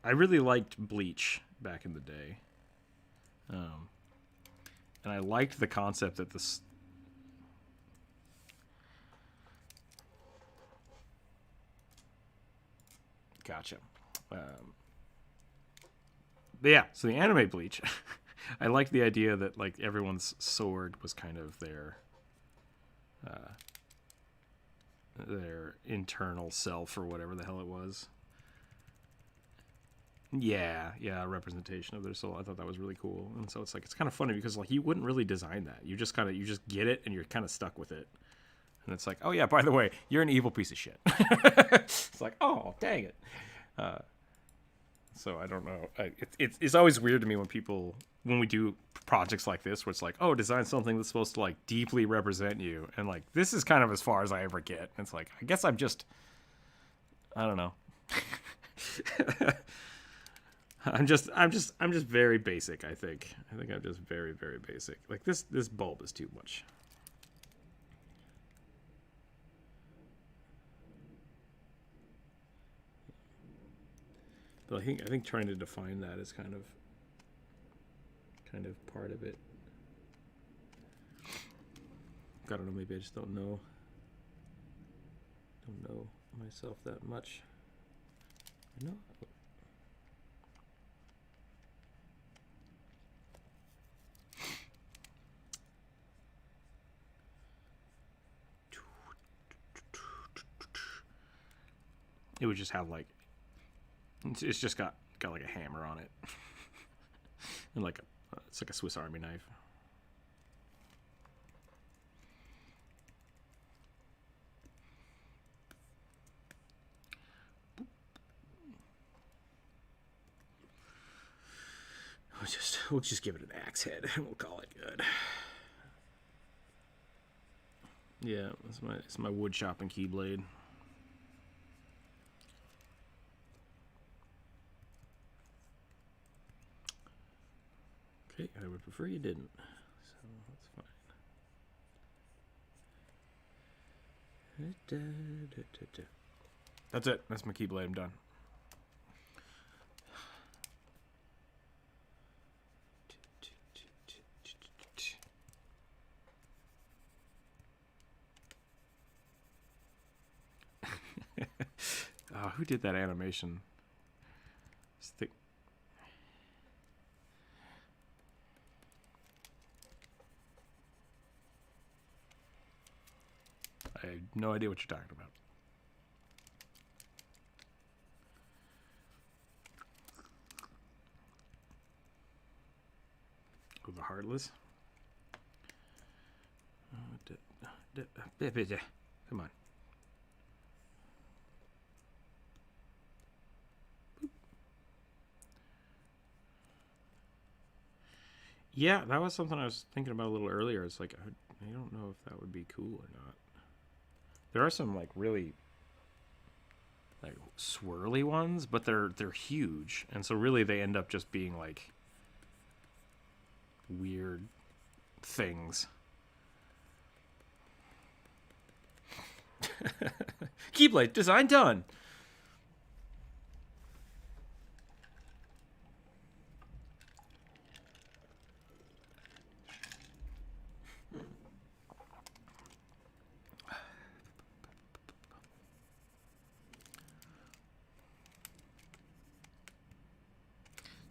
I really liked Bleach back in the day. And I liked the concept that this... Gotcha. But yeah, so the anime Bleach, I liked the idea that like everyone's sword was kind of their internal self or whatever the hell it was. Yeah, representation of their soul. I thought that was really cool. And so it's kind of funny because like you wouldn't really design that. You just get it and you're kind of stuck with it. And it's like, oh yeah, by the way, you're an evil piece of shit. It's like, oh, dang it. So I don't know. It's always weird to me when we do projects like this, where it's like, oh, design something that's supposed to like deeply represent you, and like this is kind of as far as I ever get. And it's like, I guess I don't know. I'm just very basic. I think I'm just very, very basic. Like this bulb is too much. But I think trying to define that is kind of part of it. I don't know, maybe I just don't know myself that much. I know. it would just have like, it's just got like a hammer on it, and like it's like a Swiss Army knife. We'll just give it an axe head and we'll call it good. Yeah, it's my wood shop and keyblade. Okay, I would prefer you didn't. So that's fine. That's it. That's my keyblade. I'm done. Oh, who did that animation? I have no idea what you're talking about. Oh, the Heartless? Come on. Yeah, that was something I was thinking about a little earlier. It's like, I don't know if that would be cool or not. There are some like really like swirly ones, but they're huge, and so really they end up just being like weird things. Keyblade design done.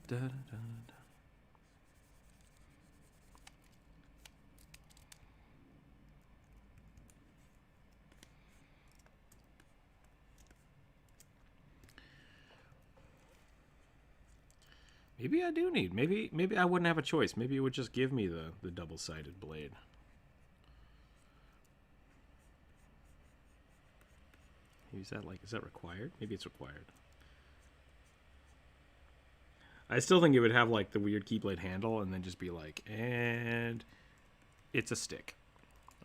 Da, da, da, da. Maybe I do need. Maybe I wouldn't have a choice. Maybe it would just give me the double-sided blade. Is that required? Maybe it's required. I still think it would have like the weird keyblade handle and then just be like, and it's a stick.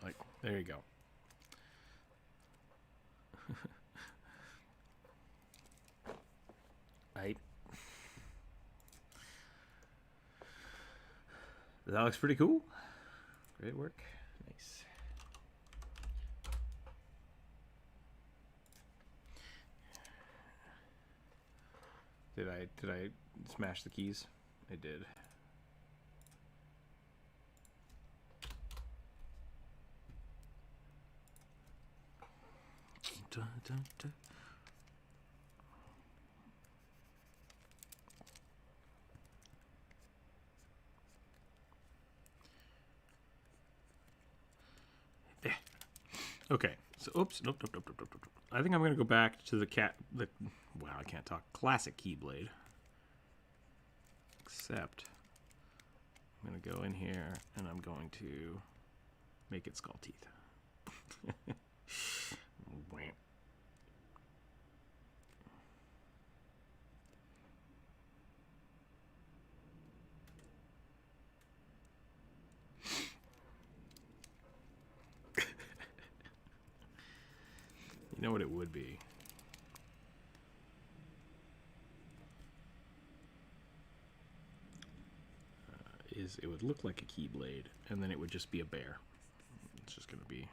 Like, there you go. Right. That looks pretty cool. Great work. Nice. Did I smash the keys? I did. Dun, dun, dun. There. Okay. So, oops. Nope. I think I'm going to go back to wow, I can't talk. Classic Keyblade. Except, I'm going to go in here, and I'm going to make it skull teeth. You know what it would be? It would look like a Keyblade, and then it would just be a bear. It's just going to be...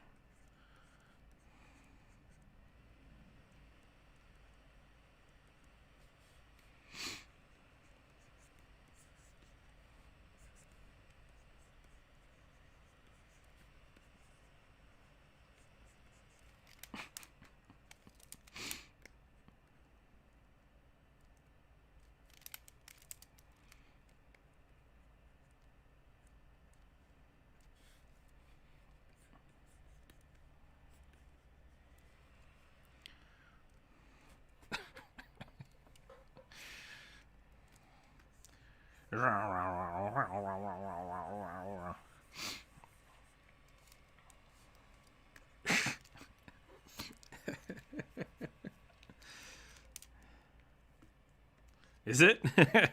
Is it? I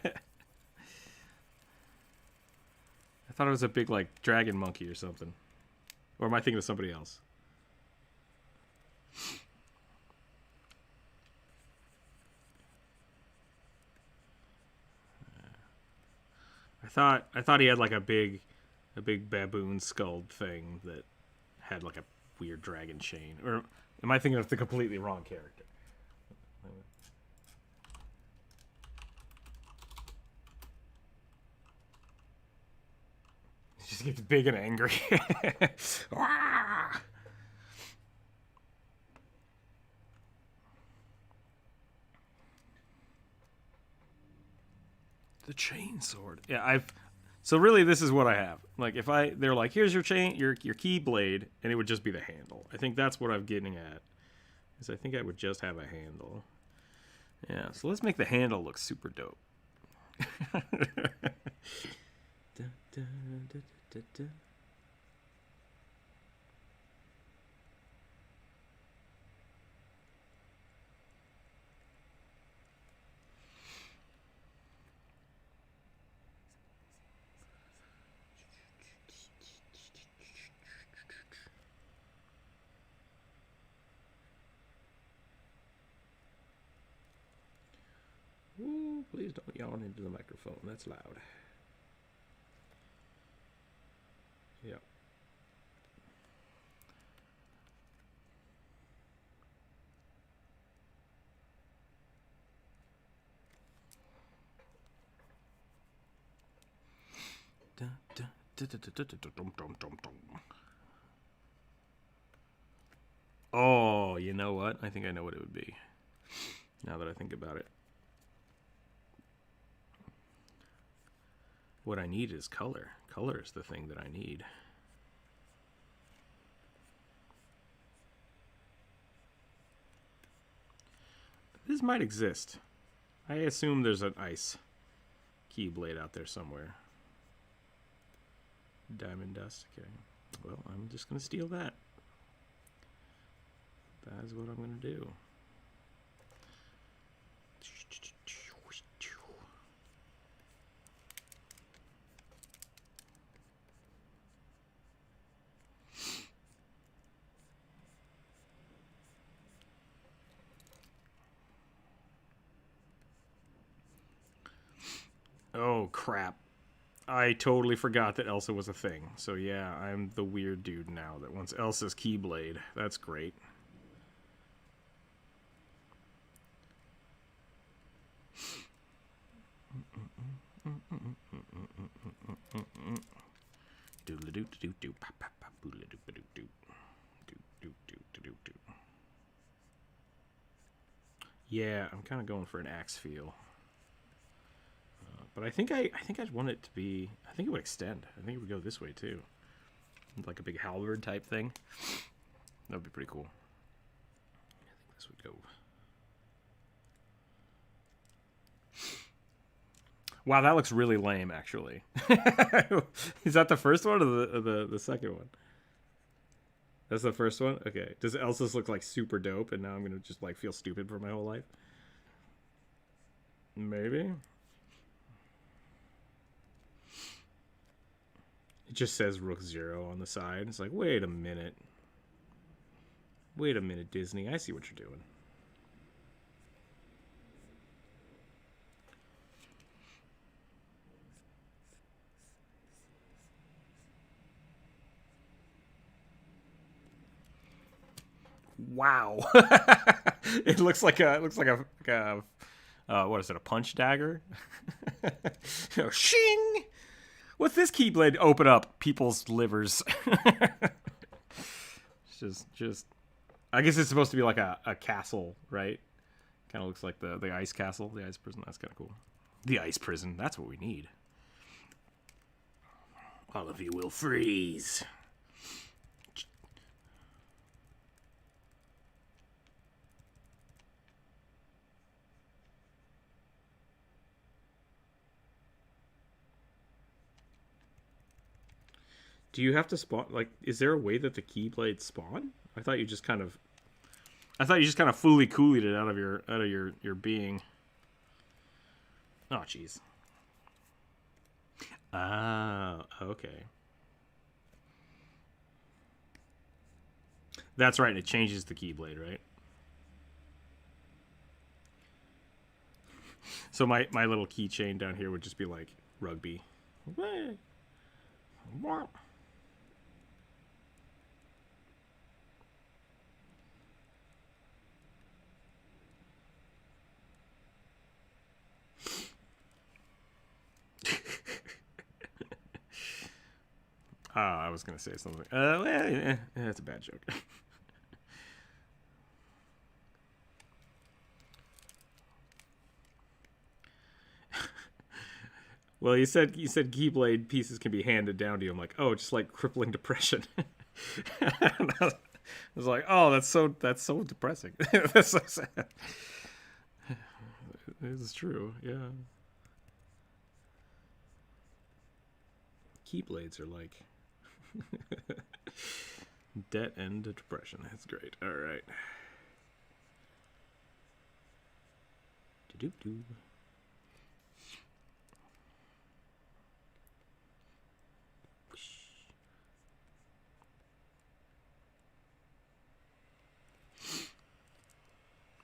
thought it was a big, like, dragon monkey or something. Or am I thinking of somebody else? I thought he had like a big baboon skulled thing that had like a weird dragon chain. Or am I thinking of the completely wrong character? He just gets big and angry. The chain sword. Yeah, so really this is what I have. Like if they're like, here's your chain, your key blade, and it would just be the handle. I think that's what I'm getting at. Is I think I would just have a handle. Yeah, so let's make the handle look super dope. Ooh, please don't yawn into the microphone. That's loud. Yep. Oh, you know what? I think I know what it would be. Now that I think about it. What I need is color. Color is the thing that I need. This might exist. I assume there's an ice keyblade out there somewhere. Diamond dust. Okay. Well, I'm just going to steal that. That is what I'm going to do. Oh, crap. I totally forgot that Elsa was a thing. So yeah, I'm the weird dude now that wants Elsa's Keyblade. That's great. Yeah, I'm kind of going for an axe feel. But I think I'd want it to be. I think it would extend. I think it would go this way too, like a big halberd type thing. That would be pretty cool. I think this would go. Wow, that looks really lame. Actually, is that the first one or the second one? That's the first one. Okay. Does Elsa's look like super dope, and now I'm gonna just like feel stupid for my whole life? Maybe. It just says Rookzer0 on the side. It's like, wait a minute. Wait a minute, Disney. I see what you're doing. Wow. It looks like a what is it? A punch dagger? Shing! What's this keyblade? Open up people's livers. just. I guess it's supposed to be like a castle, right? Kind of looks like the ice castle, the ice prison. That's kind of cool. The ice prison. That's what we need. All of you will freeze. Do you have to spawn? Like, is there a way that the keyblades spawn? I thought you just kind of fully coolied it out of your being. Oh, jeez. Ah, okay. That's right. It changes the keyblade, right? So my little keychain down here would just be like rugby. I was gonna say something. That's a bad joke. Well, you said keyblade pieces can be handed down to you. I'm like, oh, just like crippling depression. I was like, oh, that's so depressing. That's so sad. This is true, yeah. Keyblades are like debt and depression. That's great. All right. Do-do-do.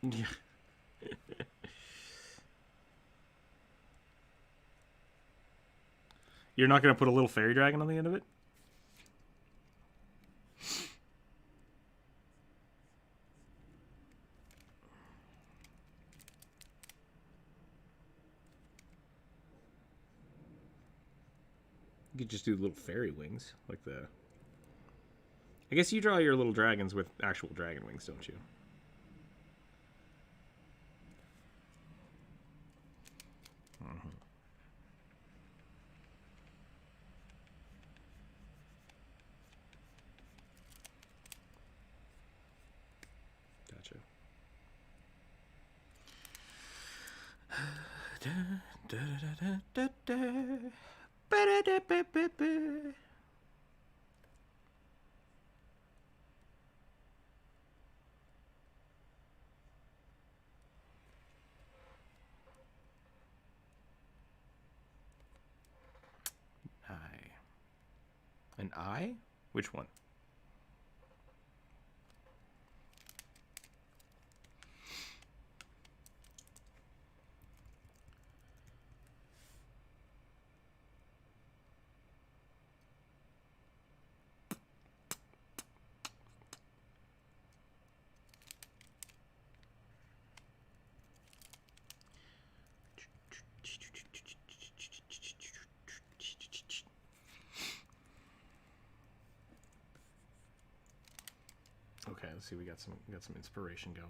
Yeah. You're not going to put a little fairy dragon on the end of it? You could just do little fairy wings, like the... I guess you draw your little dragons with actual dragon wings, don't you? Mm-hmm. Gotcha. An eye? Which one? Okay, let's see. We got some inspiration going.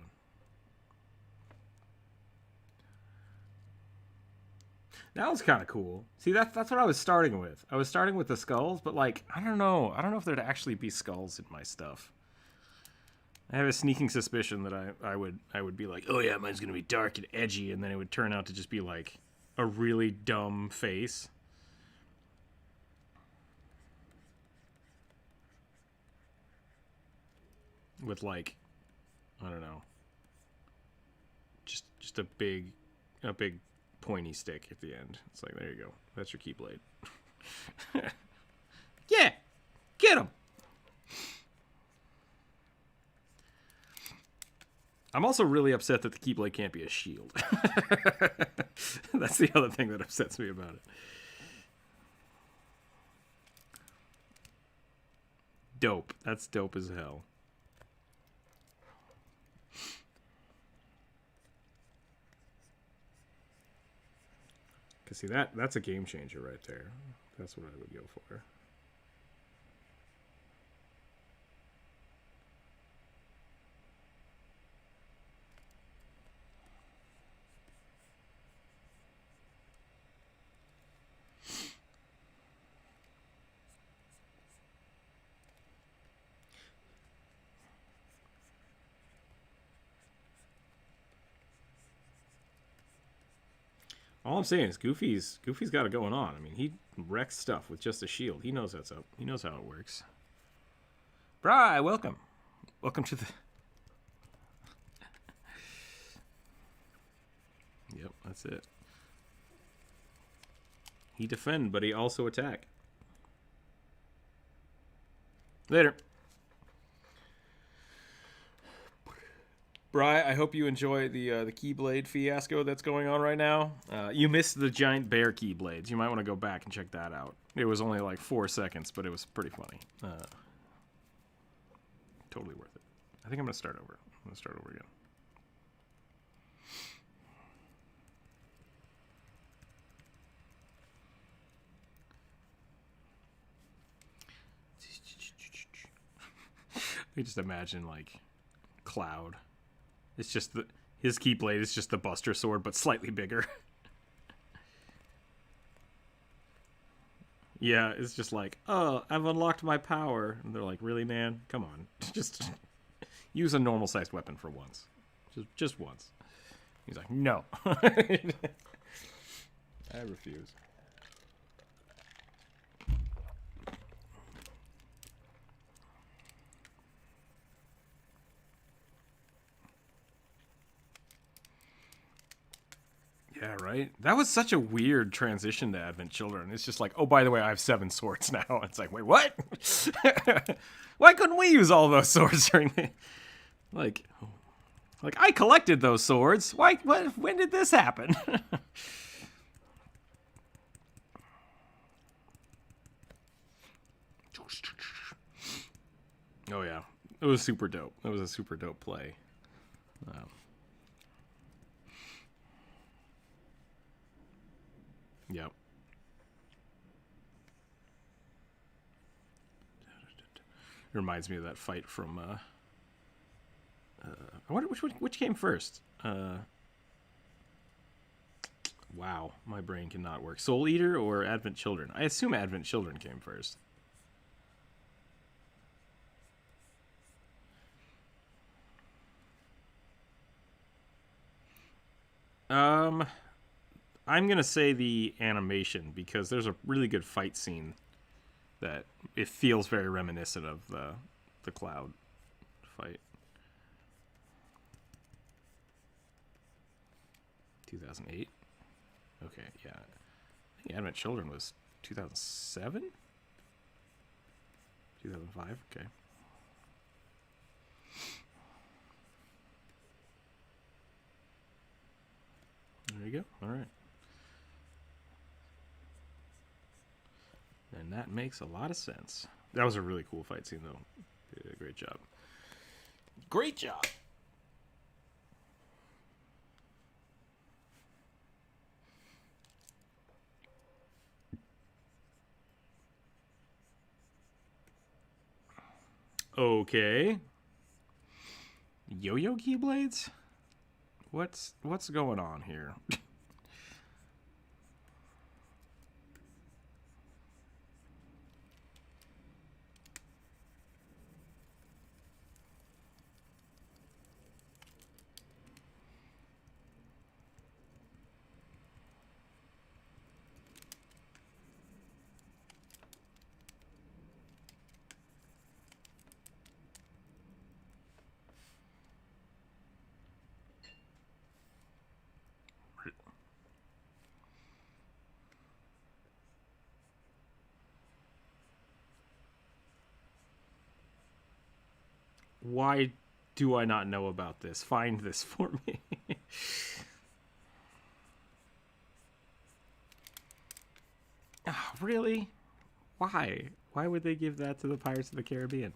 That was kind of cool. See, that's what I was starting with. I was starting with the skulls, but like, I don't know if there'd actually be skulls in my stuff. I have a sneaking suspicion that I would be like, oh yeah, mine's gonna be dark and edgy, and then it would turn out to just be like a really dumb face. With like, I don't know, just a big pointy stick at the end. It's like, there you go. That's your keyblade. Yeah, get him. I'm also really upset that the keyblade can't be a shield. That's the other thing that upsets me about it. Dope. That's dope as hell. Cause see, that's a game changer right there. That's what I would go for. All I'm saying is Goofy's got it going on. I mean, he wrecks stuff with just a shield. He knows that's up. He knows how it works. Bri, welcome. Welcome to the... Yep, that's it. He defend, but he also attack. Later. Bri, I hope you enjoy the Keyblade fiasco that's going on right now. You missed the giant bear Keyblades. You might want to go back and check that out. It was only like 4 seconds, but it was pretty funny. Totally worth it. I think I'm going to start over. I'm going to start over again. You just imagine like Cloud. It's just his Keyblade is just the Buster Sword, but slightly bigger. Yeah, it's just like, oh, I've unlocked my power. And they're like, really, man? Come on. Just use a normal-sized weapon for once. Just once. He's like, no. I refuse. Yeah, right? That was such a weird transition to Advent Children. It's just like, oh, by the way, I have 7 swords now. It's like, wait, what? Why couldn't we use all those swords during the... Like, I collected those swords. Why? When did this happen? Oh, yeah. It was super dope. It was a super dope play. Yep. It reminds me of that fight from I wonder which came first. Wow, my brain cannot work. Soul Eater or Advent Children? I assume Advent Children came first. I'm gonna say the animation because there's a really good fight scene that it feels very reminiscent of the Cloud fight. 2008. Okay, yeah. I think Advent Children was 2007, 2005. Okay. There you go. All right. And that makes a lot of sense. That was a really cool fight scene, though. They did a great job. Great job! Okay. Yo-yo Keyblades? What's going on here? Why do I not know about this? Find this for me. Oh, really? Why? Why would they give that to the Pirates of the Caribbean?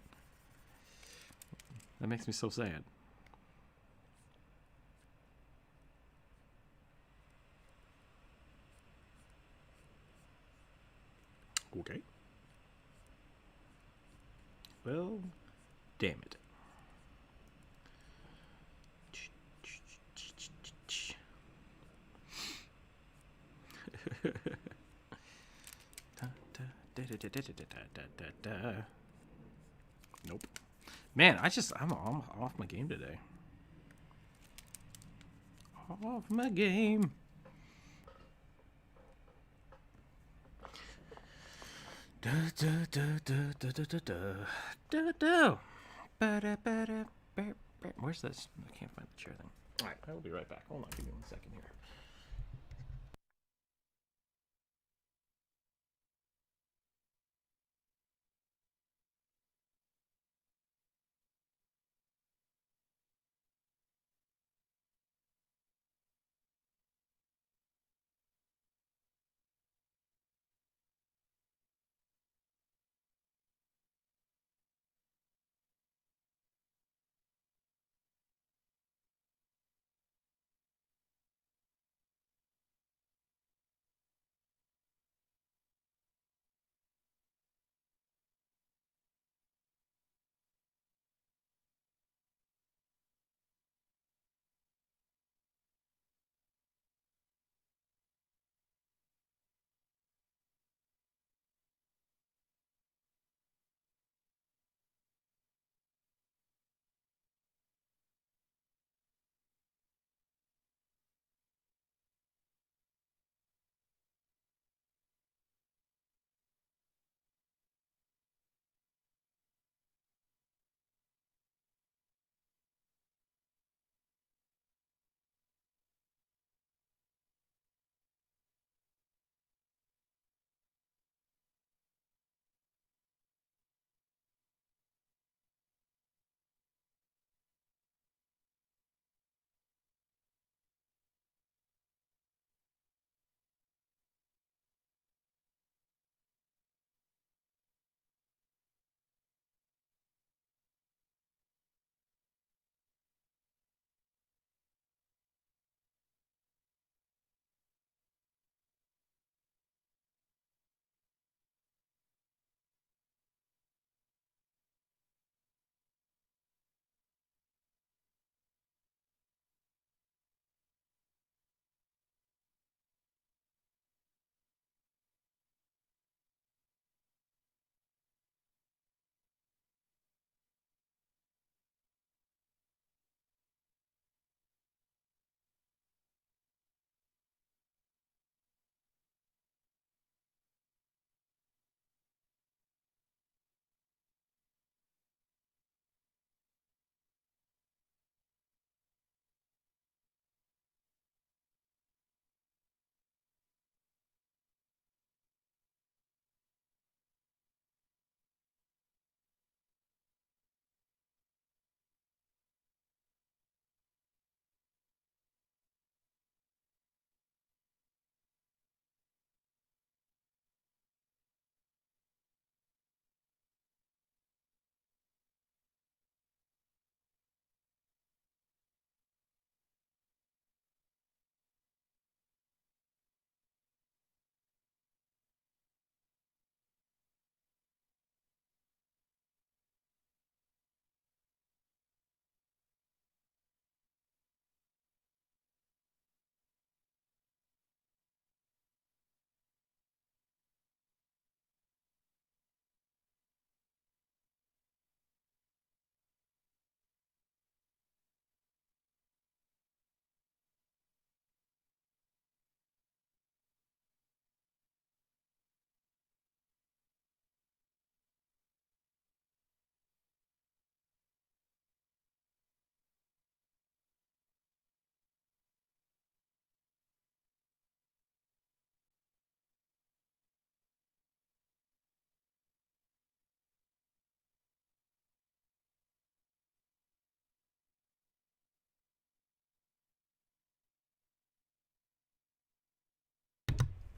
That makes me so sad. Okay. Well, damn it. Nope. Man, I'm off my game today. Off my game. Where's this? I can't find the chair thing. All right, I will be right back. Hold on, give me 1 second here.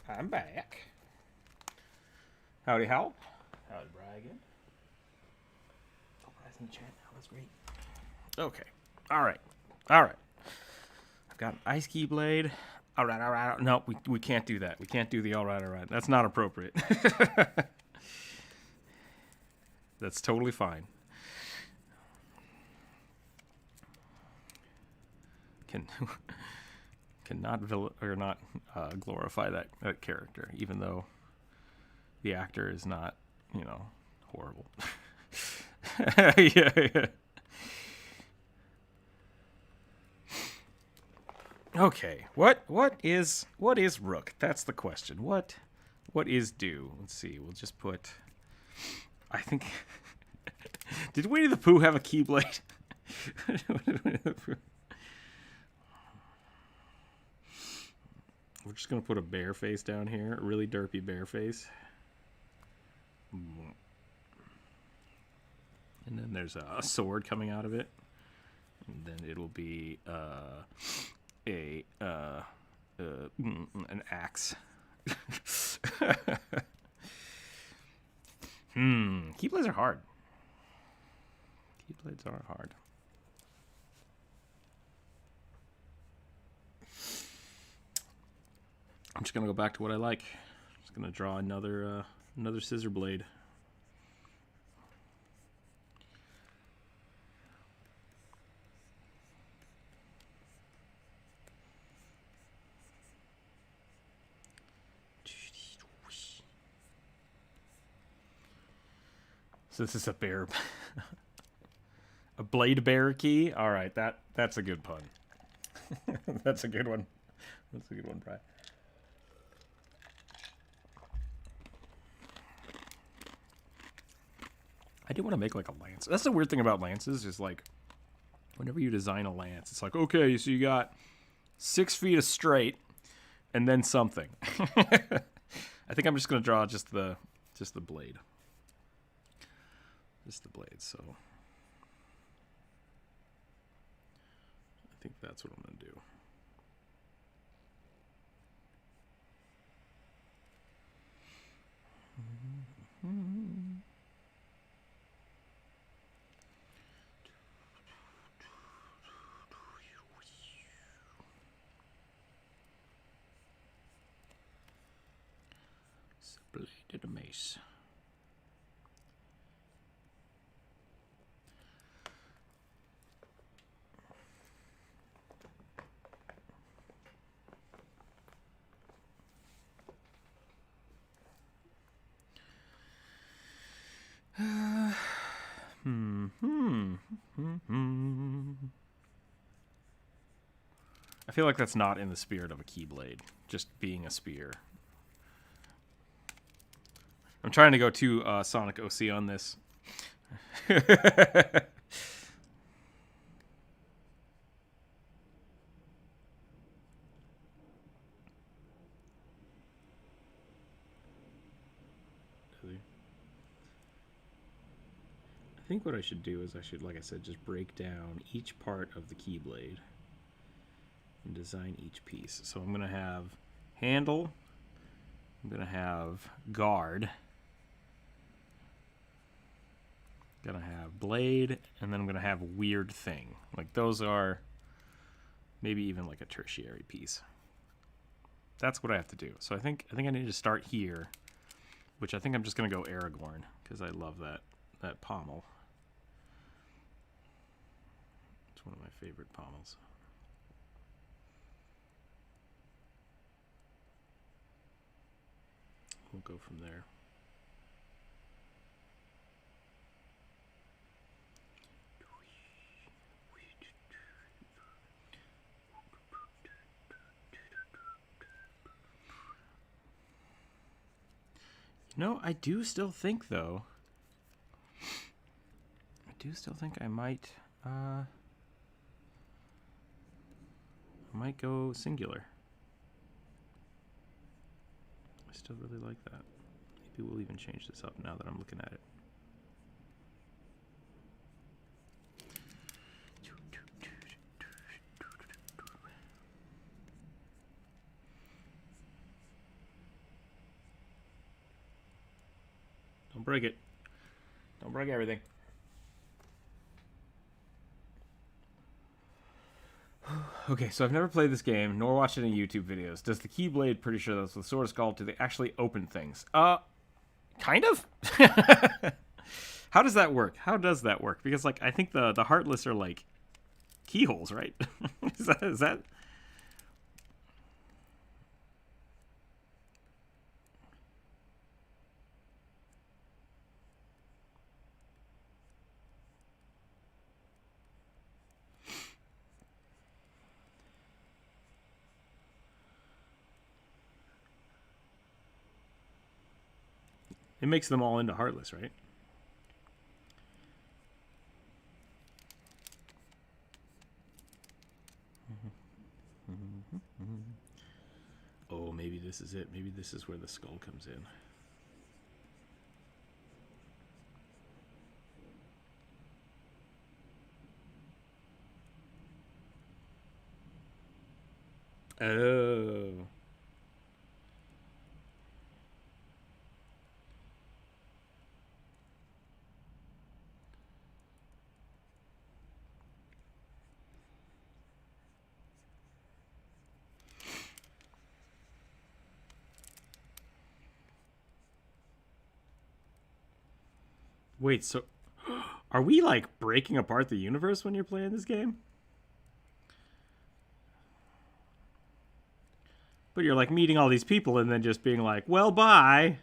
I'm back. Howdy, Hal. Howdy, Brian. Oh, Brian's in the chat now. That's great. Okay. All right. I've got an ice key blade. All right. No, we can't do that. We can't do the all right. That's not appropriate. That's totally fine. Cannot glorify that character, even though the actor is not, horrible. Yeah. Okay, what is Rook? That's the question. What What is due? Let's see. We'll just put... I think... Did Winnie the Pooh have a Keyblade? We're just going to put a bear face down here. A really derpy bear face. And then there's a sword coming out of it. And then it'll be an axe. Keyblades are hard. Keyblades are hard. I'm just gonna go back to what I like. Just gonna draw another scissor blade. So this is a bear, a blade bear key. All right, that's a good pun. That's a good one. That's a good one, Brian. I do want to make like a lance. That's the weird thing about lances is like, whenever you design a lance, it's like, okay, so you got 6 feet of straight, and then something. I think I'm just gonna draw just the blade. Just the blade, so I think that's what I'm going to do. It's a blade and a mace. I feel like that's not in the spirit of a Keyblade, just being a spear. I'm trying to go too Sonic OC on this. I think what I should do is I should, like I said, just break down each part of the Keyblade and design each piece. So I'm going to have handle, I'm going to have guard, going to have blade, and then I'm going to have weird thing. Like those are maybe even like a tertiary piece. That's what I have to do. So I think I need to start here, which I think I'm just going to go Aragorn because I love that pommel. It's one of my favorite pommels. We'll go from there. No, I do still think, though. I do still think I might go singular. I still really like that. Maybe we'll even change this up now that I'm looking at it. Don't break it. Don't break everything. Okay, so I've never played this game, nor watched any YouTube videos. Does the Keyblade, pretty sure that's what the sword is called, do they actually open things? Kind of? How does that work? How does that work? Because, like, I think the Heartless are, like, keyholes, right? Is that... It makes them all into Heartless, right? Oh, maybe this is it. Maybe this is where the skull comes in. Oh. Wait, so are we like breaking apart the universe when you're playing this game? But you're like meeting all these people and then just being like, well, bye.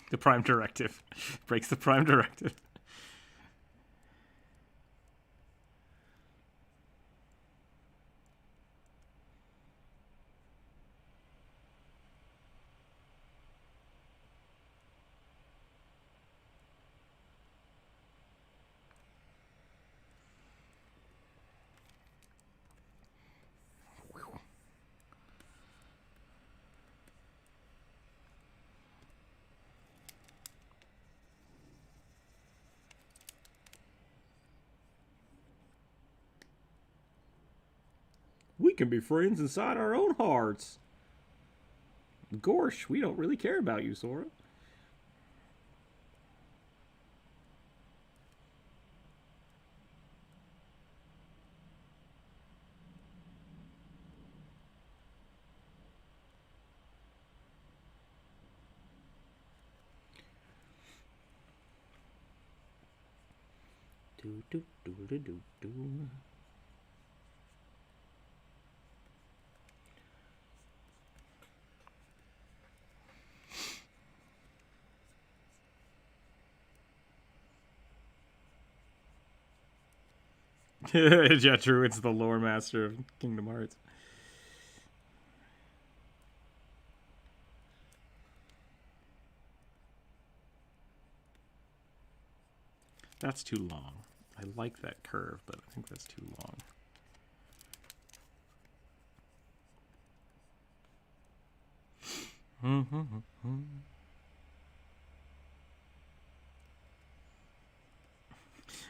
The Prime Directive. Breaks the Prime Directive. We can be friends inside our own hearts. Gorsh, we don't really care about you, Sora. Do do do do do do. Yeah, true. It's the lore master of Kingdom Hearts. That's too long. I like that curve, but I think that's too long.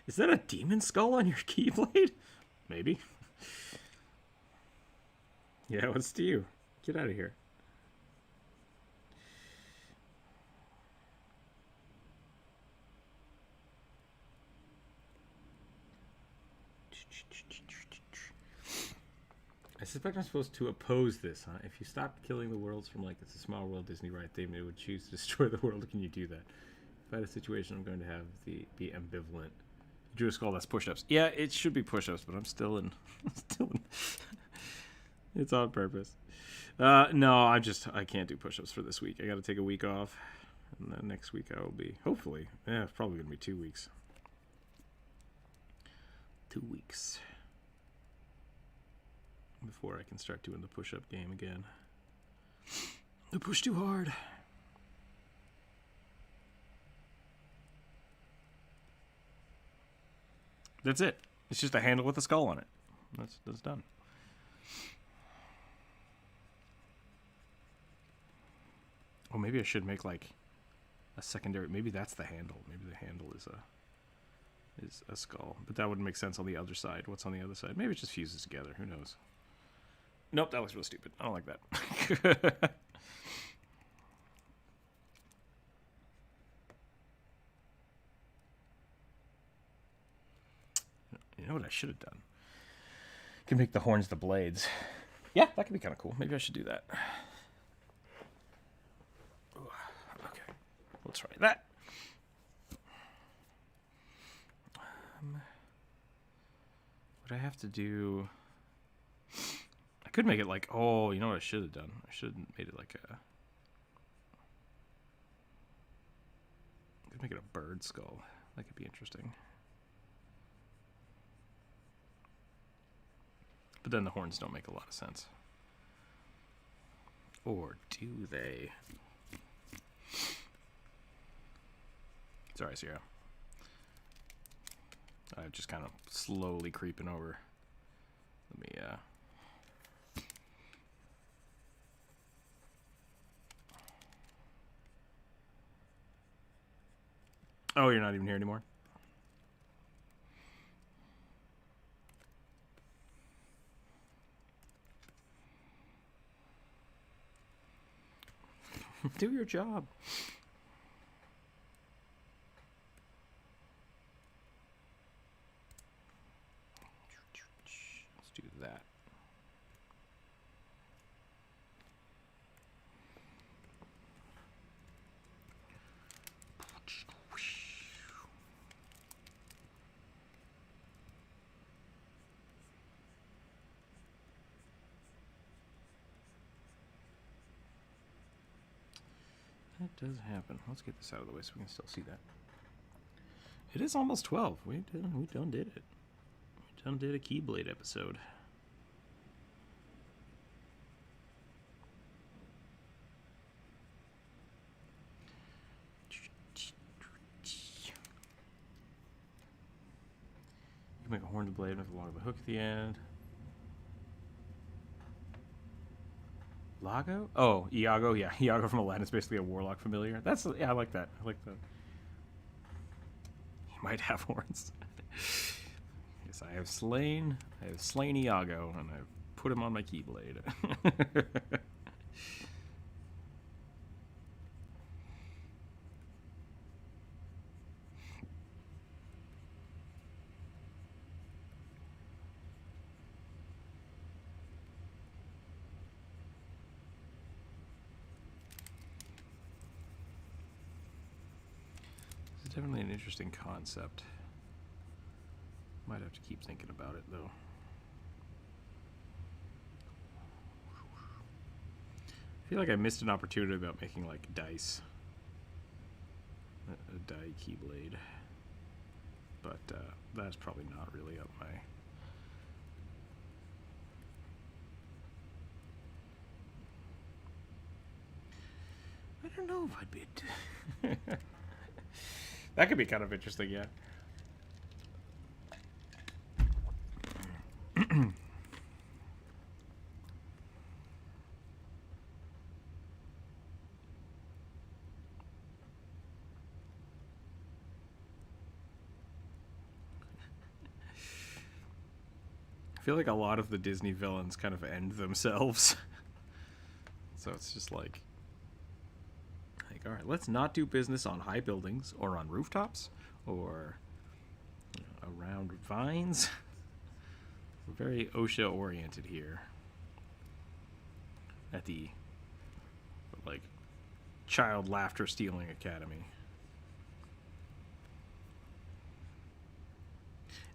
Is that a demon skull on your keyblade? Maybe. Yeah, what's to you? Get out of here. I suspect I'm supposed to oppose this, huh? If you stopped killing the worlds from like It's a Small World Disney right theme, it would choose to destroy the world. Can you do that? If I had a situation, I'm going to have be ambivalent. Drew a skull, that's push-ups. Yeah, it should be push-ups, but I'm still in. It's on purpose. No, I can't do push-ups for this week. I got to take a week off, and then next week I will be, hopefully, it's probably going to be 2 weeks. 2 weeks. Before I can start doing the push-up game again. I push too hard. That's it. It's just a handle with a skull on it. That's done. Oh, maybe I should make like a secondary. Maybe that's the handle. Maybe the handle is a skull. But that wouldn't make sense on the other side. What's on the other side? Maybe it just fuses together. Who knows? Nope, that looks real stupid. I don't like that. You know what I should have done? Can make the horns the blades. Yeah, that could be kind of cool. Maybe I should do that. Okay, we'll try that. What I have to do... I could make it like... Oh, you know what I should have done? I should have made it like a... Could make it a bird skull. That could be interesting. But then the horns don't make a lot of sense. Or do they? Sorry, Sierra. I'm just kind of slowly creeping over. Let me, Oh, you're not even here anymore? Do your job. Let's do that. That does happen. Let's get this out of the way so we can still see that. It is almost 12. We done did it. We done did a Keyblade episode. You can make a horned blade with a long of a hook at the end. Lago? Oh, Iago. Yeah, Iago from Aladdin is basically a warlock familiar. That's, yeah, I like that. I like that. He might have horns. Yes, I have slain Iago, and I've put him on my Keyblade. Definitely an interesting concept. Might have to keep thinking about it, though. I feel like I missed an opportunity about making, like, dice. A die Keyblade. But that's probably not really up my... I don't know if I'd be... That could be kind of interesting, yeah. I feel like a lot of the Disney villains kind of end themselves. So it's just like, all right, let's not do business on high buildings or on rooftops or around vines. We're very OSHA oriented here at the like Child Laughter Stealing Academy.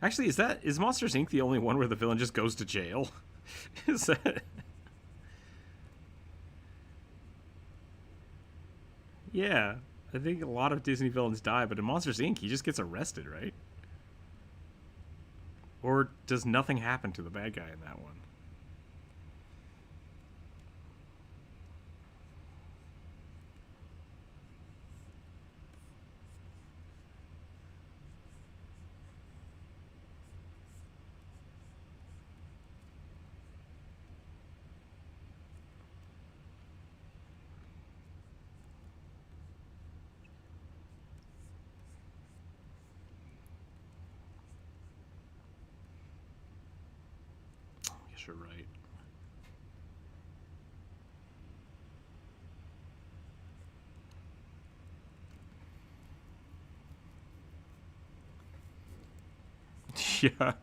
Actually, is Monsters Inc. the only one where the villain just goes to jail? Is that? Yeah, I think a lot of Disney villains die, but in Monsters Inc., he just gets arrested, right? Or does nothing happen to the bad guy in that one? You're right. Yeah.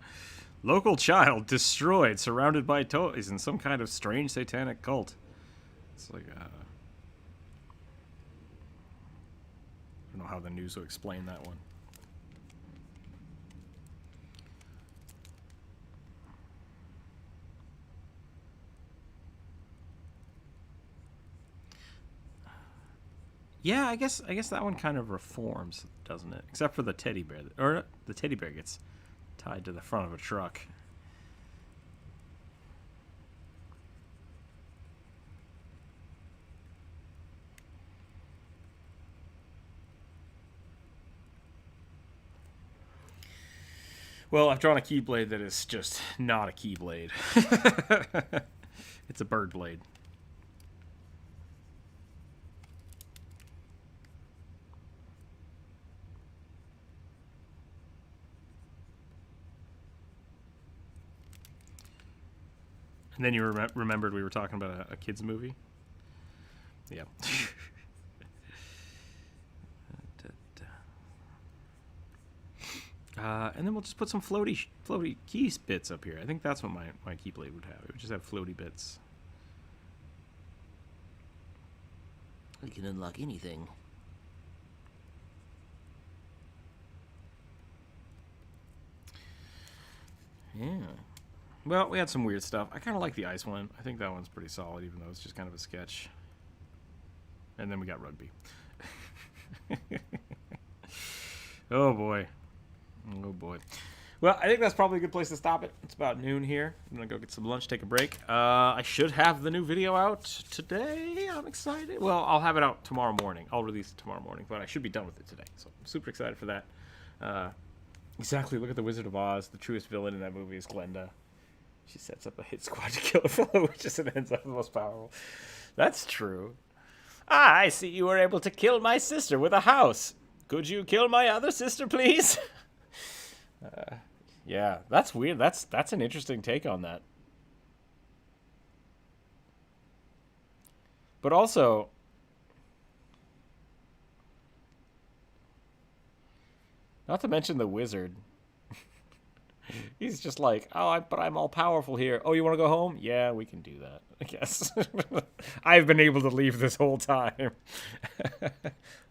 Local child destroyed, surrounded by toys in some kind of strange satanic cult. It's like, I don't know how the news will explain that one. Yeah, I guess that one kind of reforms, doesn't it? Except for the teddy bear, or the teddy bear gets tied to the front of a truck. Well, I've drawn a keyblade that is just not a keyblade. It's a bird blade. And then you remembered we were talking about a kid's movie? Yeah. And then we'll just put some floaty key bits up here. I think that's what my keyblade would have. It would just have floaty bits. I can unlock anything. Yeah. Well, we had some weird stuff. I kind of like the ice one. I think that one's pretty solid, even though it's just kind of a sketch. And then we got rugby. Oh, boy. Oh, boy. Well, I think that's probably a good place to stop it. It's about noon here. I'm going to go get some lunch, take a break. I should have the new video out today. I'm excited. Well, I'll have it out tomorrow morning. I'll release it tomorrow morning, but I should be done with it today. So I'm super excited for that. Exactly. Look at the Wizard of Oz. The truest villain in that movie is Glenda. She sets up a hit squad to kill a fellow, which just ends up the most powerful. That's true. Ah, I see you were able to kill my sister with a house. Could you kill my other sister, please? Yeah, that's weird. That's an interesting take on that. But also, not to mention the wizard. He's just like, oh, but I'm all powerful here. Oh, you want to go home? Yeah, we can do that, I guess. I've been able to leave this whole time.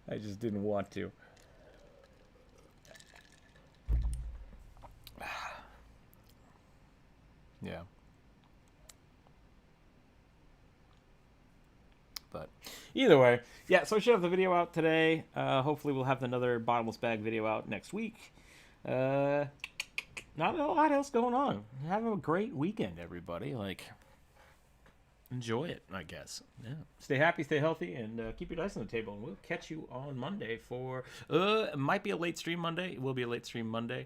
I just didn't want to. Yeah. But either way, yeah, so I should have the video out today. Hopefully we'll have another bottomless bag video out next week. Not a lot else going on. Have a great weekend, everybody. Like, enjoy it, I guess. Yeah. Stay happy, stay healthy, and keep your dice on the table. And we'll catch you on Monday for... it might be a late stream Monday. It will be a late stream Monday.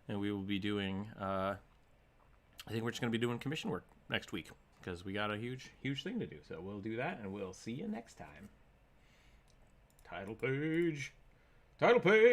And we will be doing... I think we're just going to be doing commission work next week. Because we got a huge thing to do. So we'll do that, and we'll see you next time. Title page. Title page.